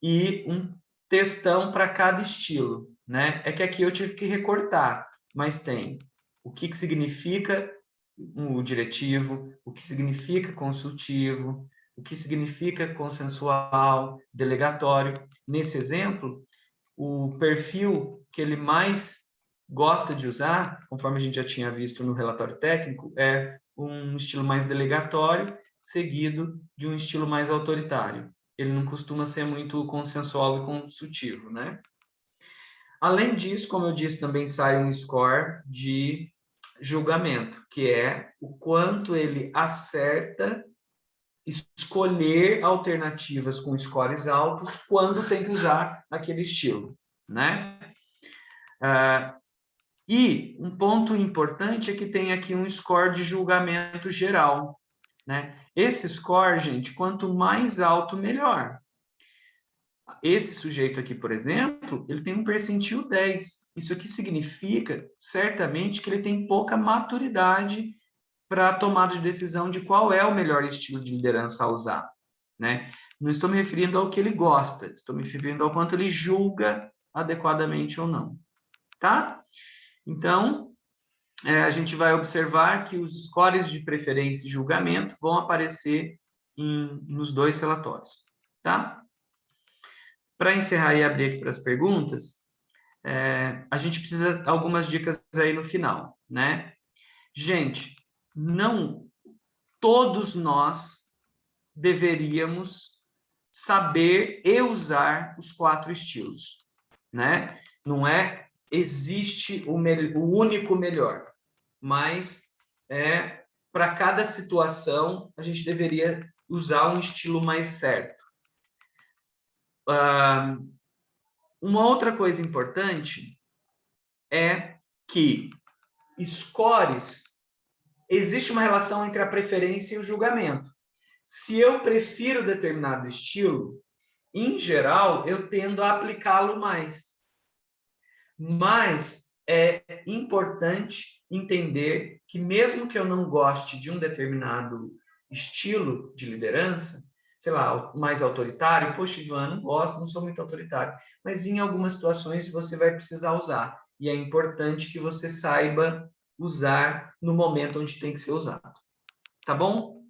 E um textão para cada estilo, né? É que aqui eu tive que recortar, mas tem o que significa o diretivo, o que significa consultivo, o que significa consensual, delegatório. Nesse exemplo, o perfil que ele mais gosta de usar, conforme a gente já tinha visto no relatório técnico, é um estilo mais delegatório, seguido de um estilo mais autoritário. Ele não costuma ser muito consensual e consultivo, né? Além disso, como eu disse, também sai um score de julgamento, que é o quanto ele acerta escolher alternativas com scores altos quando tem que usar aquele estilo, né? E um ponto importante é que tem aqui um score de julgamento geral, né? Esse score, gente, quanto mais alto, melhor. Esse sujeito aqui, por exemplo, ele tem um percentil 10. Isso aqui significa, certamente, que ele tem pouca maturidade para a tomada de decisão de qual é o melhor estilo de liderança a usar, né? Não estou me referindo ao que ele gosta, estou me referindo ao quanto ele julga adequadamente ou não, tá? Então, a gente vai observar que os scores de preferência e julgamento vão aparecer nos 2 relatórios, tá? Para encerrar e abrir aqui para as perguntas, a gente precisa de algumas dicas aí no final, né? Gente, não todos nós deveríamos saber e usar os 4 estilos, né? Não existe o único melhor, mas para cada situação a gente deveria usar um estilo mais certo. Uma outra coisa importante é que scores, existe uma relação entre a preferência e o julgamento. Se eu prefiro determinado estilo, em geral, eu tendo a aplicá-lo mais. Mas é importante entender que mesmo que eu não goste de um determinado estilo de liderança, sei lá, mais autoritário, poxa, Ivan, não gosto, não sou muito autoritário, mas em algumas situações você vai precisar usar, e é importante que você saiba usar no momento onde tem que ser usado. Tá bom?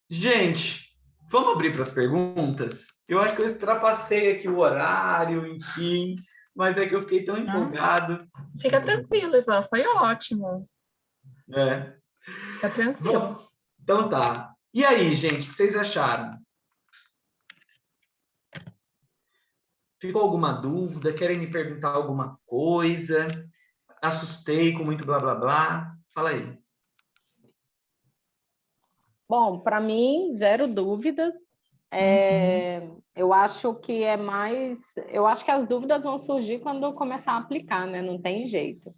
Gente, vamos abrir para as perguntas? Eu acho que eu ultrapassei aqui o horário, enfim, mas é que eu fiquei tão empolgado. Fica tranquilo, Ivan, foi ótimo. Fica tranquilo. Bom, então tá. E aí, gente, o que vocês acharam? Ficou alguma dúvida? Querem me perguntar alguma coisa? Assustei com muito blá, blá, blá? Fala aí. Bom, para mim, 0 dúvidas. Eu acho que eu acho que as dúvidas vão surgir quando eu começar a aplicar, né? Não tem jeito.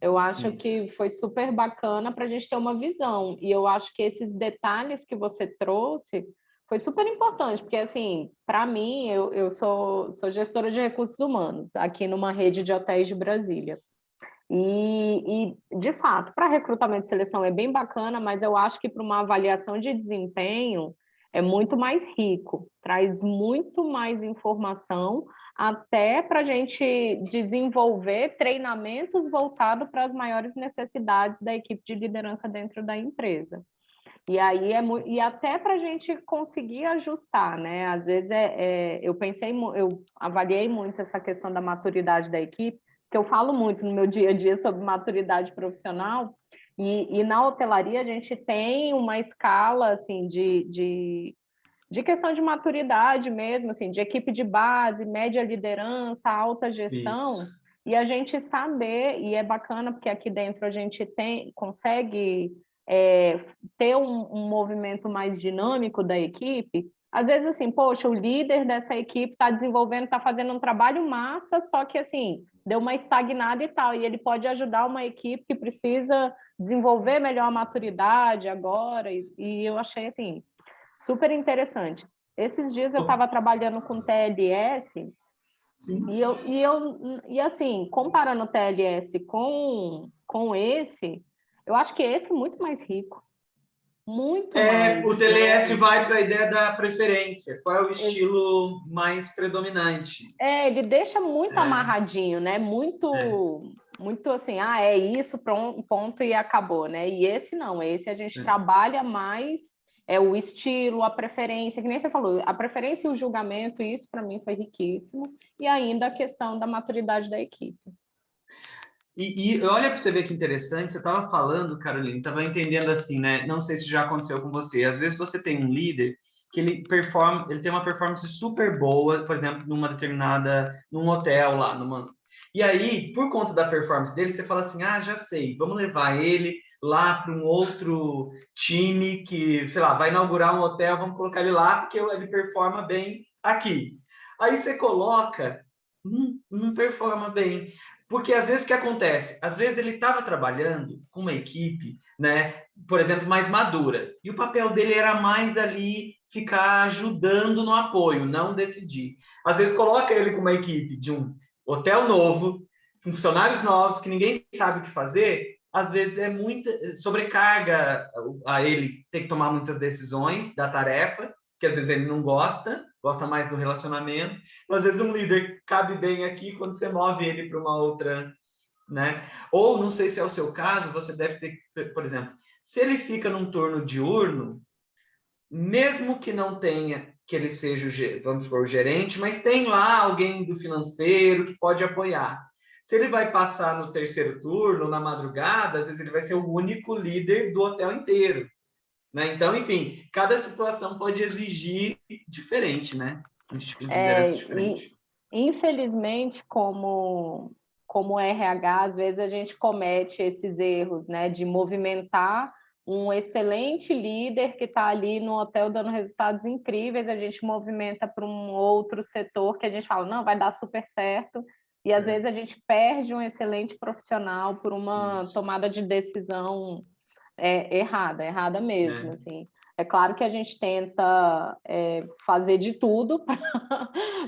Eu acho que foi super bacana para a gente ter uma visão. E eu acho que esses detalhes que você trouxe foi super importante, porque, assim, para mim, eu sou gestora de recursos humanos aqui numa rede de hotéis de Brasília. E de fato, para recrutamento e seleção é bem bacana, mas eu acho que para uma avaliação de desempenho é muito mais rico, traz muito mais informação, até para a gente desenvolver treinamentos voltados para as maiores necessidades da equipe de liderança dentro da empresa. E aí e até para a gente conseguir ajustar, né? Às vezes eu avaliei muito essa questão da maturidade da equipe, que eu falo muito no meu dia a dia sobre maturidade profissional, e na hotelaria a gente tem uma escala assim, de questão de maturidade mesmo, assim, de equipe de base, média liderança, alta gestão, Isso. e a gente saber, e é bacana porque aqui dentro a gente consegue ter um movimento mais dinâmico da equipe. Às vezes, assim, poxa, o líder dessa equipe está desenvolvendo, está fazendo um trabalho massa, só que, assim, deu uma estagnada e tal, e ele pode ajudar uma equipe que precisa desenvolver melhor a maturidade agora, e eu achei, assim, super interessante. Esses dias eu estava trabalhando com TLS, Sim. e assim, comparando o TLS com esse, eu acho que esse é muito mais rico. Muito mais. O TLS vai para a ideia da preferência. Qual é o estilo mais predominante? Ele deixa muito amarradinho, né? Muito assim, é isso, ponto e acabou, né? E esse não, esse a gente trabalha mais o estilo, a preferência, que nem você falou, a preferência e o julgamento, isso para mim foi riquíssimo, e ainda a questão da maturidade da equipe. E olha para você ver que interessante, você estava falando, Caroline, estava entendendo assim, né? Não sei se já aconteceu com você. Às vezes você tem um líder que ele tem uma performance super boa, por exemplo, num hotel lá, e aí, por conta da performance dele, você fala assim, já sei, vamos levar ele lá para um outro time que, sei lá, vai inaugurar um hotel, vamos colocar ele lá porque ele performa bem aqui. Aí você coloca, não performa bem. Porque às vezes o que acontece? Às vezes ele estava trabalhando com uma equipe, né, por exemplo, mais madura, e o papel dele era mais ali ficar ajudando no apoio, não decidir. Às vezes coloca ele com uma equipe de um hotel novo, funcionários novos, que ninguém sabe o que fazer, às vezes é muita sobrecarga a ele ter que tomar muitas decisões da tarefa, que às vezes ele não gosta mais do relacionamento. Às vezes um líder cabe bem aqui quando você move ele para uma outra, né? Ou, não sei se é o seu caso, você deve ter, por exemplo, se ele fica num turno diurno, mesmo que não tenha, que ele seja, vamos supor, o gerente, mas tem lá alguém do financeiro que pode apoiar. Se ele vai passar no terceiro turno, na madrugada, às vezes ele vai ser o único líder do hotel inteiro. Né? Então, enfim, cada situação pode exigir diferente, né? Um estilo de liderança diferente. Infelizmente, como RH, às vezes a gente comete esses erros, né? De movimentar um excelente líder que está ali no hotel dando resultados incríveis, a gente movimenta para um outro setor que a gente fala, não, vai dar super certo, e às vezes a gente perde um excelente profissional por uma tomada de decisão errada mesmo, assim. É claro que a gente tenta fazer de tudo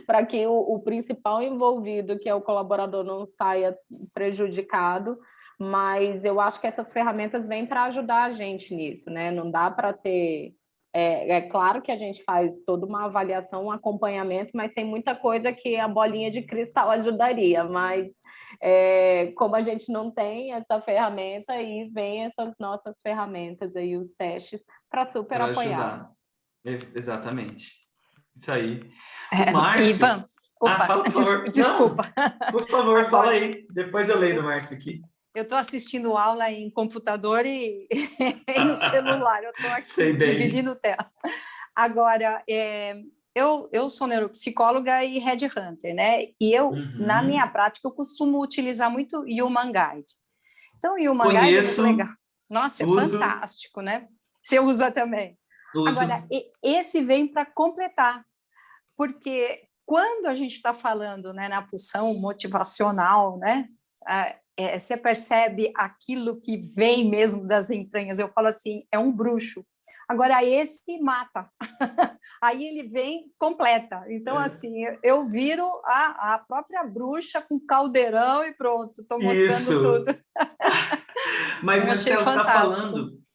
para que o principal envolvido, que é o colaborador, não saia prejudicado, mas eu acho que essas ferramentas vêm para ajudar a gente nisso, né? Não dá para ter... É claro que a gente faz toda uma avaliação, um acompanhamento, mas tem muita coisa que a bolinha de cristal ajudaria, mas como a gente não tem essa ferramenta, aí vem essas nossas ferramentas aí, os testes, para super apoiar. Exatamente. Isso aí. O Márcio... Ivan, fala, por favor. Desculpa. Não, por favor, agora, fala aí. Depois eu leio do Márcio aqui. Eu estou assistindo aula em computador e no celular. Eu estou aqui dividindo tela. Agora, eu sou neuropsicóloga e headhunter, né? E eu, na minha prática, eu costumo utilizar muito Human Guide. Então, o Human Guide é muito legal. Nossa, é fantástico, né? Você usa também. Uso. Agora, esse vem para completar, porque quando a gente está falando, né, na pulsão motivacional, né? Você percebe aquilo que vem mesmo das entranhas. Eu falo assim, é um bruxo. Agora, esse mata. Aí ele vem, completa. Então, assim, eu viro a própria bruxa com caldeirão e pronto, estou mostrando tudo. Mas, Marcelo,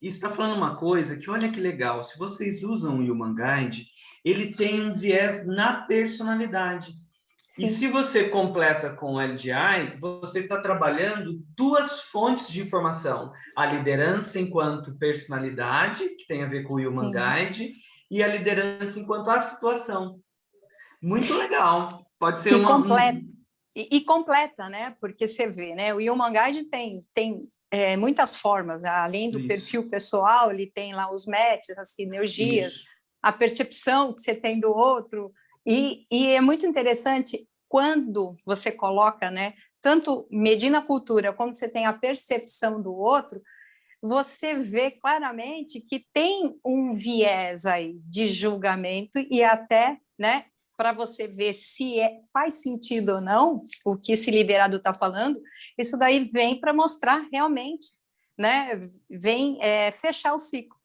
está falando uma coisa que, olha que legal, se vocês usam o Human Guide, ele tem um viés na personalidade. Sim. E se você completa com o LGI, você está trabalhando duas fontes de informação. A liderança enquanto personalidade, que tem a ver com o Human Guide, e a liderança enquanto a situação. Muito legal. Pode ser E completa, né? Porque você vê, né? O Human Guide tem muitas formas. Além do perfil pessoal, ele tem lá os matches, as sinergias, a percepção que você tem do outro. E é muito interessante quando você coloca, né, tanto medindo a cultura, como você tem a percepção do outro, você vê claramente que tem um viés aí de julgamento e até, né, para você ver se faz sentido ou não o que esse liderado está falando, isso daí vem para mostrar realmente, né, vem fechar o ciclo.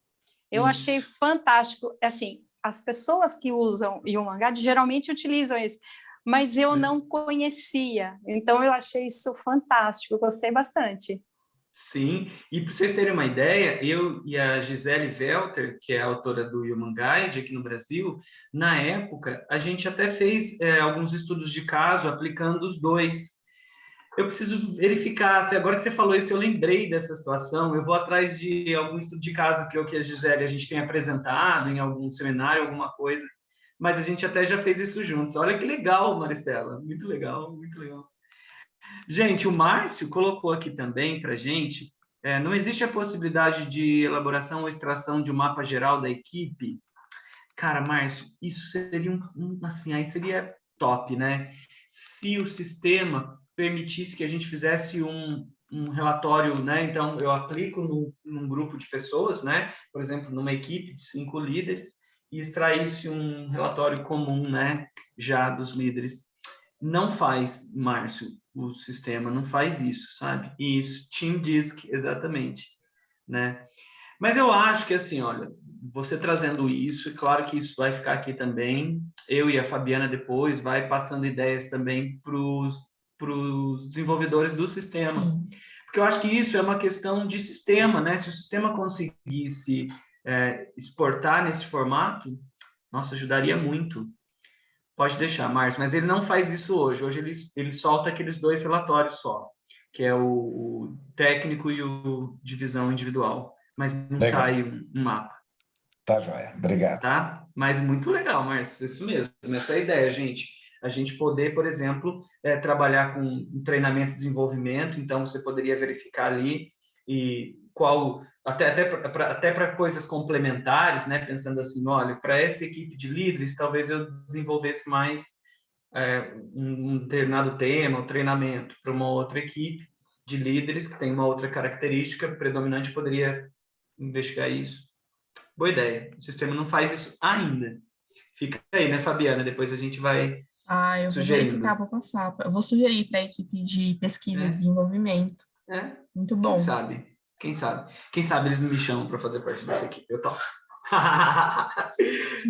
Eu achei fantástico, assim, as pessoas que usam o Human Guide geralmente utilizam esse, mas eu não conhecia, então eu achei isso fantástico, eu gostei bastante. Sim, e para vocês terem uma ideia, eu e a Gisele Welter, que é a autora do Human Guide aqui no Brasil, na época, a gente até fez alguns estudos de caso aplicando os dois. Eu preciso verificar, agora que você falou isso, eu lembrei dessa situação, eu vou atrás de algum estudo de caso que eu e a Gisele, a gente tem apresentado em algum seminário, alguma coisa, mas a gente até já fez isso juntos. Olha que legal, Maristela, muito legal, muito legal. Gente, o Márcio colocou aqui também para a gente, não existe a possibilidade de elaboração ou extração de um mapa geral da equipe? Cara, Márcio, isso seria assim, aí seria top, né? Se o sistema permitisse que a gente fizesse um relatório, né? Então, eu aplico num grupo de pessoas, né? Por exemplo, numa equipe de 5 líderes, e extraísse um relatório comum, né? Já dos líderes. Não faz, Márcio, o sistema não faz isso, sabe? Isso, Team Disk, exatamente, né? Mas eu acho que, assim, olha, você trazendo isso, e claro que isso vai ficar aqui também, eu e a Fabiana depois vai passando ideias também para os desenvolvedores do sistema. Sim. Porque eu acho que isso é uma questão de sistema, né? Se o sistema conseguisse exportar nesse formato, nossa, ajudaria muito. Pode deixar, Márcio, mas ele não faz isso hoje. Hoje ele solta aqueles 2 relatórios só, que é o técnico e o de visão individual, mas não legal. Sai um mapa. Tá, joia. Obrigado. Tá? Mas muito legal, Márcio, isso mesmo. Essa é a ideia, gente. A gente poder, por exemplo, trabalhar com um treinamento e desenvolvimento, então você poderia verificar ali e qual... Até para coisas complementares, né? Pensando assim, olha, para essa equipe de líderes, talvez eu desenvolvesse mais um determinado tema, um treinamento para uma outra equipe de líderes que tem uma outra característica predominante, poderia investigar isso. Boa ideia. O sistema não faz isso ainda. Fica aí, né, Fabiana? Depois a gente vai eu sugerindo. Vou verificar, vou passar. Eu vou sugerir para a equipe de pesquisa e desenvolvimento. Muito bom. Quem sabe? Quem sabe eles não me chamam para fazer parte dessa equipe. Eu topo.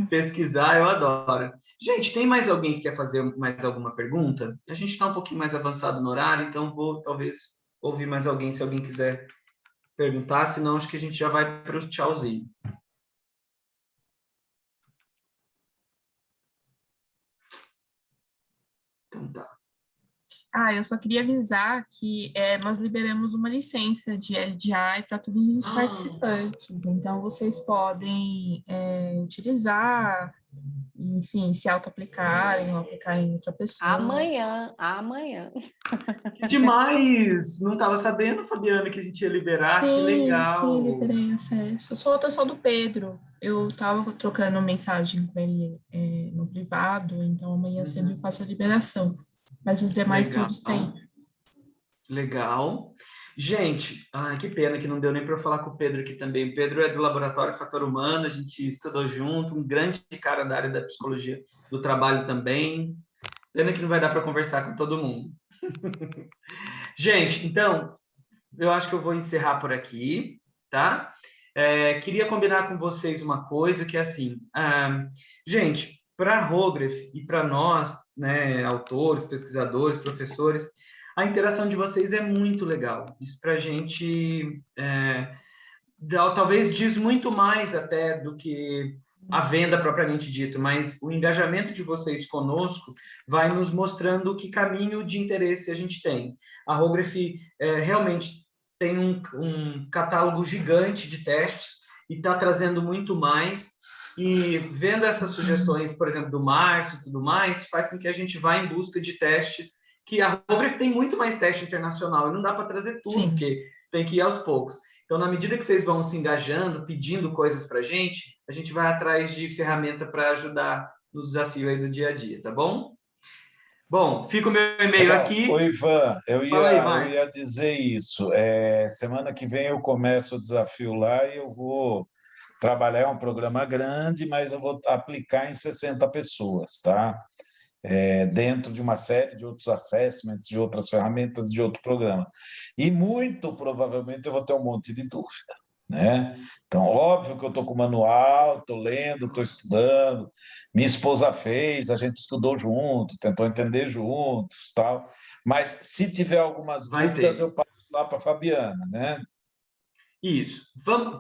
Pesquisar, eu adoro. Gente, tem mais alguém que quer fazer mais alguma pergunta? A gente está um pouquinho mais avançado no horário, então vou talvez ouvir mais alguém, se alguém quiser perguntar, senão acho que a gente já vai para o tchauzinho. Então tá. Eu só queria avisar que nós liberamos uma licença de LGI para todos os participantes, então vocês podem utilizar, enfim, se auto-aplicarem ou aplicarem em outra pessoa. Amanhã. Que demais! Não estava sabendo, Fabiana, que a gente ia liberar, sim, que legal! Sim, liberei acesso. Sou outra só do Pedro. Eu estava trocando mensagem com ele no privado, então amanhã cedo eu faço a liberação. Mas os demais todos têm. Legal. Gente, que pena que não deu nem para eu falar com o Pedro aqui também. O Pedro é do Laboratório Fator Humano, a gente estudou junto, um grande cara da área da psicologia do trabalho também. Pena que não vai dar para conversar com todo mundo. Gente, então, eu acho que eu vou encerrar por aqui, tá? Queria combinar com vocês uma coisa que é assim, gente, para a Rograph e para nós, né, autores, pesquisadores, professores, a interação de vocês é muito legal. Isso para a gente talvez diz muito mais até do que a venda propriamente dita, mas o engajamento de vocês conosco vai nos mostrando que caminho de interesse a gente tem. A Rograph realmente tem um catálogo gigante de testes e está trazendo muito mais, e vendo essas sugestões, por exemplo, do Márcio e tudo mais, faz com que a gente vá em busca de testes, que a Rograph tem muito mais teste internacional, e não dá para trazer tudo, Sim. porque tem que ir aos poucos. Então, na medida que vocês vão se engajando, pedindo coisas para a gente vai atrás de ferramenta para ajudar no desafio aí do dia a dia, tá bom? Bom, fica o meu e-mail aqui. Oi, Ivan, eu Márcio. ia dizer isso. Semana que vem eu começo o desafio lá e eu vou trabalhar um programa grande, mas eu vou aplicar em 60 pessoas, tá? Dentro de uma série de outros assessments, de outras ferramentas, de outro programa. E muito provavelmente eu vou ter um monte de dúvida, né? Então, óbvio que eu estou com o manual, estou lendo, estou estudando. Minha esposa fez, a gente estudou junto, tentou entender juntos, tal. Mas se tiver algumas dúvidas, eu passo lá para a Fabiana, né? Isso.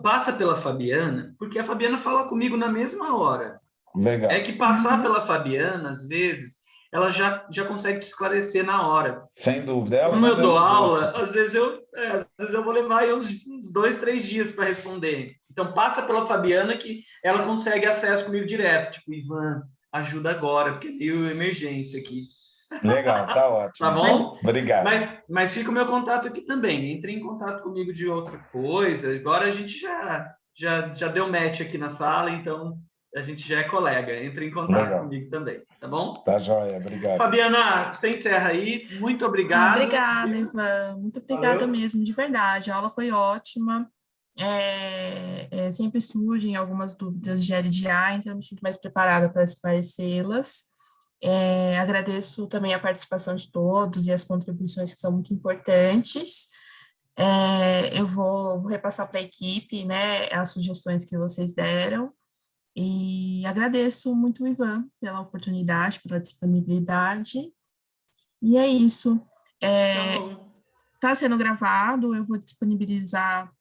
Passa pela Fabiana, porque a Fabiana fala comigo na mesma hora. Legal. É que passar pela Fabiana, às vezes, ela já consegue te esclarecer na hora. Sem dúvida. Como eu dou aula, às vezes eu vou levar aí uns 2, 3 dias para responder. Então, passa pela Fabiana que ela consegue acesso comigo direto. Tipo, Ivan, ajuda agora, porque deu emergência aqui. Legal, tá ótimo. Tá bom? Obrigado. Mas fica o meu contato aqui também. Entre em contato comigo de outra coisa. Agora a gente já deu match aqui na sala, então a gente já é colega. Entre em contato comigo também, tá bom? Tá joia, obrigado. Fabiana, você encerra aí. Muito obrigado. Obrigada, Ivan. Muito obrigada mesmo, de verdade. A aula foi ótima. Sempre surgem algumas dúvidas de LDA, então eu me sinto mais preparada para esclarecê-las. Agradeço também a participação de todos e as contribuições que são muito importantes. Eu vou repassar para a equipe, né, as sugestões que vocês deram. E agradeço muito o Ivan pela oportunidade, pela disponibilidade. E é isso. Está sendo gravado, eu vou disponibilizar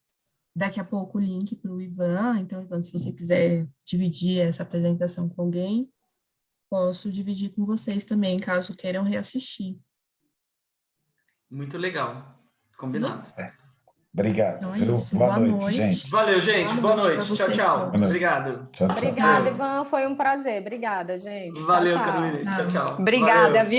daqui a pouco o link para o Ivan. Então, Ivan, se você quiser dividir essa apresentação com alguém, posso dividir com vocês também, caso queiram reassistir. Muito legal. Combinado. Obrigado. Então Boa noite, gente. Valeu, gente. Boa noite. Tchau, tchau. Obrigado. Tchau, tchau. Obrigada, Ivan. Foi um prazer. Obrigada, gente. Valeu, Carolina. Tchau, tchau. Obrigada, viu?